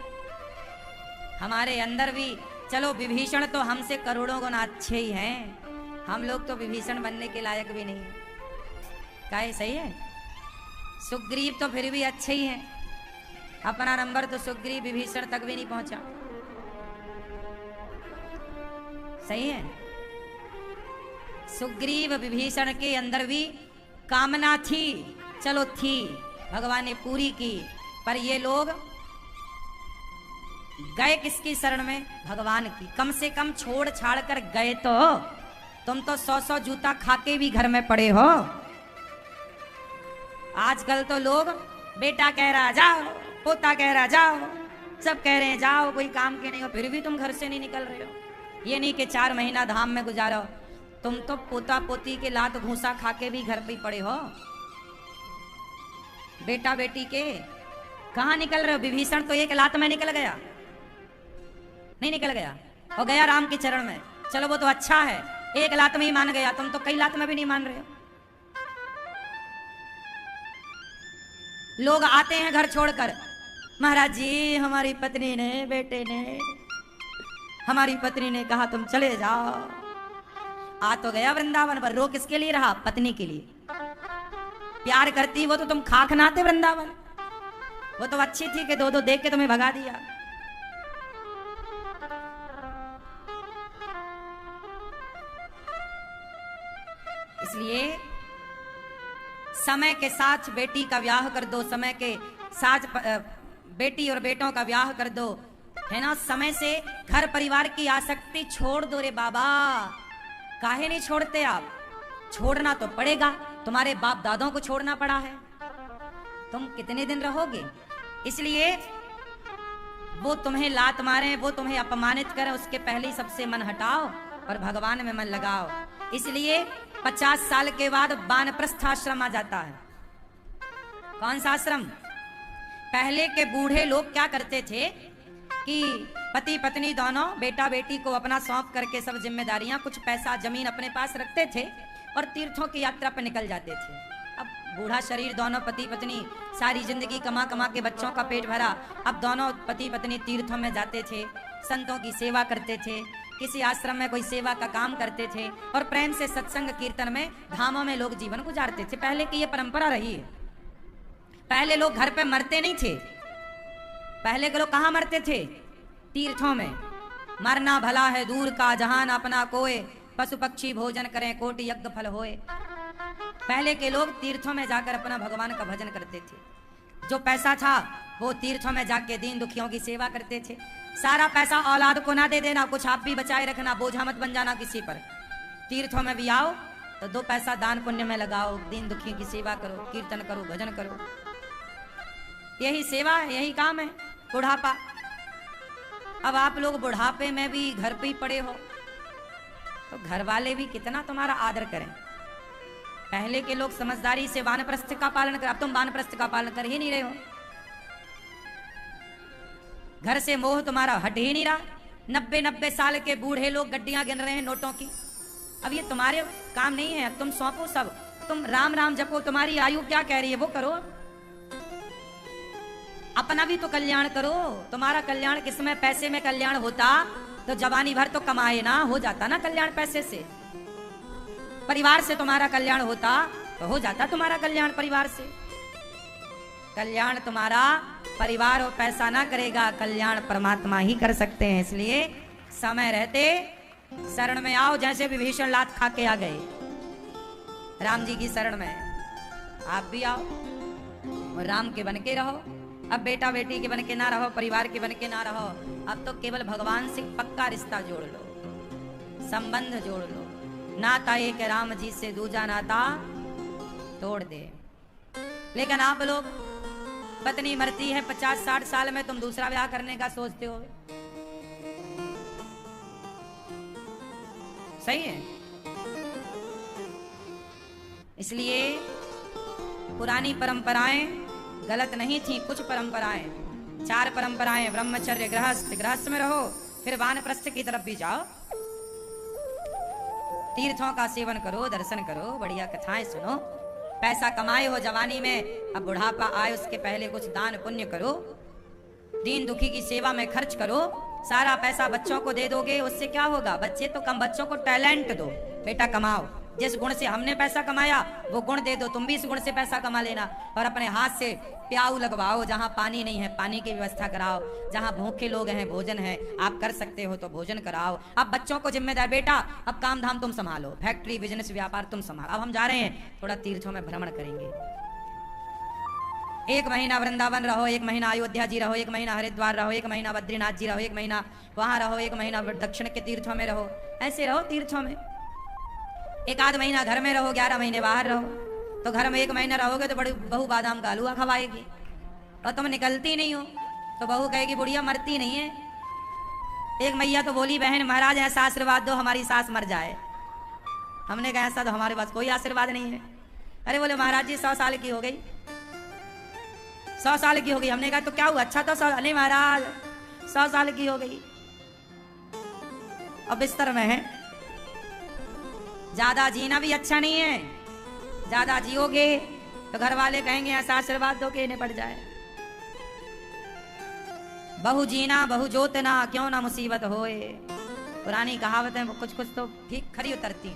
हमारे अंदर भी, चलो विभीषण तो हमसे करोड़ों गुना अच्छे ही हैं, हम लोग तो विभीषण बनने के लायक भी नहीं। क्या ये सही है? सुग्रीव तो फिर भी अच्छे ही हैं, अपना नंबर तो सुग्रीव विभीषण तक भी नहीं पहुंचा। सही है? सुग्रीव विभीषण के अंदर भी कामना थी, चलो थी, भगवान ने पूरी की। पर ये लोग गए किसकी शरण में? भगवान की। कम से कम छोड़ छाड़ कर गए तो। तुम तो 100-100 जूता खाके भी घर में पड़े हो। आजकल तो लोग, बेटा कह रहा जाओ, पोता कह रहा जाओ, सब कह रहे हैं जाओ, कोई काम के नहीं हो, फिर भी तुम घर से नहीं निकल रहे हो। ये नहीं कि 4 महीना धाम में गुजारो, तुम तो पोता पोती के लात घूसा खाके भी घर पे ही पड़े हो। बेटा बेटी के कहां निकल रहे हो? विभीषण तो एक लात में निकल गया, नहीं निकल गया, और गया राम के चरण में। चलो वो तो अच्छा है, एक लात में ही मान गया, तुम तो कई लात में भी नहीं मान रहे हो। लोग आते हैं घर छोड़कर, महाराज जी हमारी पत्नी ने, बेटे ने, हमारी पत्नी ने कहा तुम चले जाओ। आ तो गया वृंदावन पर, रो किसके लिए रहा? पत्नी के लिए। प्यार करती वो तो तुम खाक नाते वृंदावन, वो तो अच्छी थी कि 2-2 देख के तुम्हें भगा दिया। इसलिए समय के साथ बेटी का ब्याह कर दो, समय के साथ बेटी और बेटों का ब्याह कर दो, है ना। समय से घर परिवार की आसक्ति छोड़ दो रे बाबा। काहे नहीं छोड़ते आप? छोड़ना तो पड़ेगा, तुम्हारे बाप दादों को छोड़ना पड़ा है, तुम कितने दिन रहोगे? इसलिए वो तुम्हें लात मारे, वो तुम्हें अपमानित करें, उसके पहले ही सबसे मन हटाओ और भगवान में मन लगाओ। इसलिए 50 साल के बाद वानप्रस्थ आश्रम आ जाता है। कौन सा आश्रम? पहले के बूढ़े लोग क्या करते थे कि पति पत्नी दोनों बेटा बेटी को अपना सौंप करके सब जिम्मेदारियां, कुछ पैसा जमीन अपने पास रखते थे और तीर्थों की यात्रा पर निकल जाते थे। अब बूढ़ा शरीर, दोनों पति पत्नी सारी जिंदगी कमा कमा के बच्चों का पेट भरा, अब दोनों पति पत्नी तीर्थों में जाते थे, संतों की सेवा करते थे, किसी आश्रम में कोई सेवा का काम करते थे और प्रेम से सत्संग कीर्तन में धामों में लोग जीवन गुजारते थे। पहले की ये परंपरा रही है। पहले लोग घर पे मरते नहीं थे। पहले के लोग कहाँ मरते थे? तीर्थों में। मरना भला है दूर का, जहान अपना कोय, पशु पक्षी भोजन करें, कोटि यज्ञ फल होए। पहले के लोग तीर्थों में जाकर अपना भगवान का भजन करते थे। जो पैसा था वो तीर्थों में जाके दीन दुखियों की सेवा करते थे। सारा पैसा औलाद को ना दे देना, कुछ आप भी बचाए रखना, बोझा मत बन जाना किसी पर। तीर्थों में भी आओ तो 2 पैसा दान पुण्य में लगाओ, दीन दुखियों की सेवा करो, कीर्तन करो, भजन करो। यही सेवा है, यही काम है। बुढ़ापा, अब आप लोग बुढ़ापे में भी घर पे ही पड़े हो तो घर वाले भी कितना तुम्हारा आदर करें। पहले के लोग समझदारी से वानप्रस्थ का पालन कर, अब तुम वानप्रस्थ का पालन कर ही नहीं रहे हो। घर से मोह तुम्हारा हट ही नहीं रहा। 90 साल के बूढ़े लोग गड्डियां गिन रहे हैं नोटों की। अब ये तुम्हारे काम नहीं है, तुम सौंपो सब, तुम राम राम जपो, तुम्हारी आयु क्या कह रही है वो करो। अपना भी तो कल्याण करो। तुम्हारा कल्याण किसमें? पैसे में कल्याण होता तो जवानी भर तो कमाए ना, हो जाता ना कल्याण पैसे से। परिवार से तुम्हारा कल्याण होता तो हो जाता तुम्हारा कल्याण परिवार से। कल्याण तुम्हारा परिवार और पैसा ना करेगा, कल्याण परमात्मा ही कर सकते हैं। इसलिए समय रहते शरण में आओ। जैसे विभीषण लात खा के आ गए राम जी की शरण में, आप भी आओ और राम के बन के रहो। अब बेटा बेटी के बन के ना रहो, परिवार के बन के ना रहो, अब तो केवल भगवान से पक्का रिश्ता जोड़ लो, संबंध जोड़ लो। नाता एक राम जी से दूजा नाता तोड़ दे। लेकिन आप लोग, पत्नी मरती है 50-60 साल में, तुम दूसरा ब्याह करने का सोचते हो। सही है। इसलिए पुरानी परंपराएं गलत नहीं थी। कुछ परंपराएं, 4 परंपराएं, ब्रह्मचर्य, गृहस्थ, गृहस्थ में रहो, फिर वानप्रस्थ की तरफ भी जाओ, तीर्थों का सेवन करो, दर्शन करो, बढ़िया कथाएं सुनो, पैसा कमाए हो जवानी में, अब बुढ़ापा आए उसके पहले कुछ दान पुण्य करो, दीन दुखी की सेवा में खर्च करो। सारा पैसा बच्चों को दे दोगे, उससे क्या होगा? बच्चे तो कम, बच्चों को टैलेंट दो, बेटा कमाओ। जिस गुण से हमने पैसा कमाया वो गुण दे दो, तुम भी इस गुण से पैसा कमा लेना। और अपने हाथ से प्याऊ लगवाओ, जहाँ पानी नहीं है पानी की व्यवस्था कराओ, जहाँ भूखे लोग हैं भोजन है, आप कर सकते हो तो भोजन कराओ। अब बच्चों को जिम्मेदार, बेटा अब काम धाम तुम संभालो, फैक्ट्री बिजनेस व्यापार तुम संभालो। अब हम जा रहे हैं थोड़ा तीर्थों में भ्रमण करेंगे। 1 महीना वृंदावन रहो, 1 महीना अयोध्या जी रहो, 1 महीना हरिद्वार रहो, 1 महीना बद्रीनाथ जी रहो, 1 महीना वहां रहो, 1 महीना दक्षिण के तीर्थों में रहो। ऐसे रहो तीर्थों में। 1 आध महीना घर में रहो, 11 महीने बाहर रहो। तो घर में 1 महीना रहोगे तो बड़ी बहू बादाम का हलवा खवाएगी और तुम निकलती नहीं हो तो बहू कहेगी बुढ़िया मरती नहीं है। एक मैया तो बोली, बहन महाराज ऐसा आशीर्वाद दो हमारी सास मर जाए। हमने कहा ऐसा तो हमारे पास कोई आशीर्वाद नहीं है। अरे बोले महाराज जी 100 साल की हो गई, 100 साल की हो गई। हमने कहा तो क्या हुआ? अच्छा तो 100, नहीं महाराज 100 साल की हो गई, अब बिस्तर में है। ज्यादा जीना भी अच्छा नहीं है, ज्यादा जियोगे तो घर वाले कहेंगे ऐसा आशीर्वाद दो कि इन्हें पड़ जाए। बहु जीना बहु जोतना क्यों ना मुसीबत होए। पुरानी कहावतें कुछ कुछ तो ठीक खरी उतरती।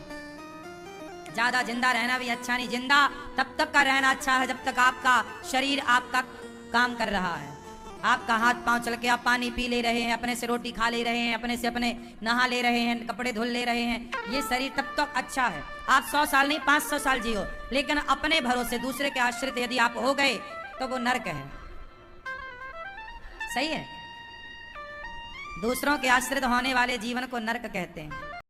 ज्यादा जिंदा रहना भी अच्छा नहीं। जिंदा तब तक का रहना अच्छा है जब तक आपका शरीर आपका काम कर रहा है। आपका हाथ पांव चल के आप पानी पी ले रहे हैं, अपने से रोटी खा ले रहे हैं, अपने से अपने नहा ले रहे हैं, कपड़े धुल ले रहे हैं, ये शरीर तब तक अच्छा है। आप 100 साल नहीं 500 साल जियो, लेकिन अपने भरोसे दूसरे के आश्रित यदि आप हो गए तो वो नरक है। सही है? दूसरों के आश्रित होने वाले जीवन को नरक कहते हैं।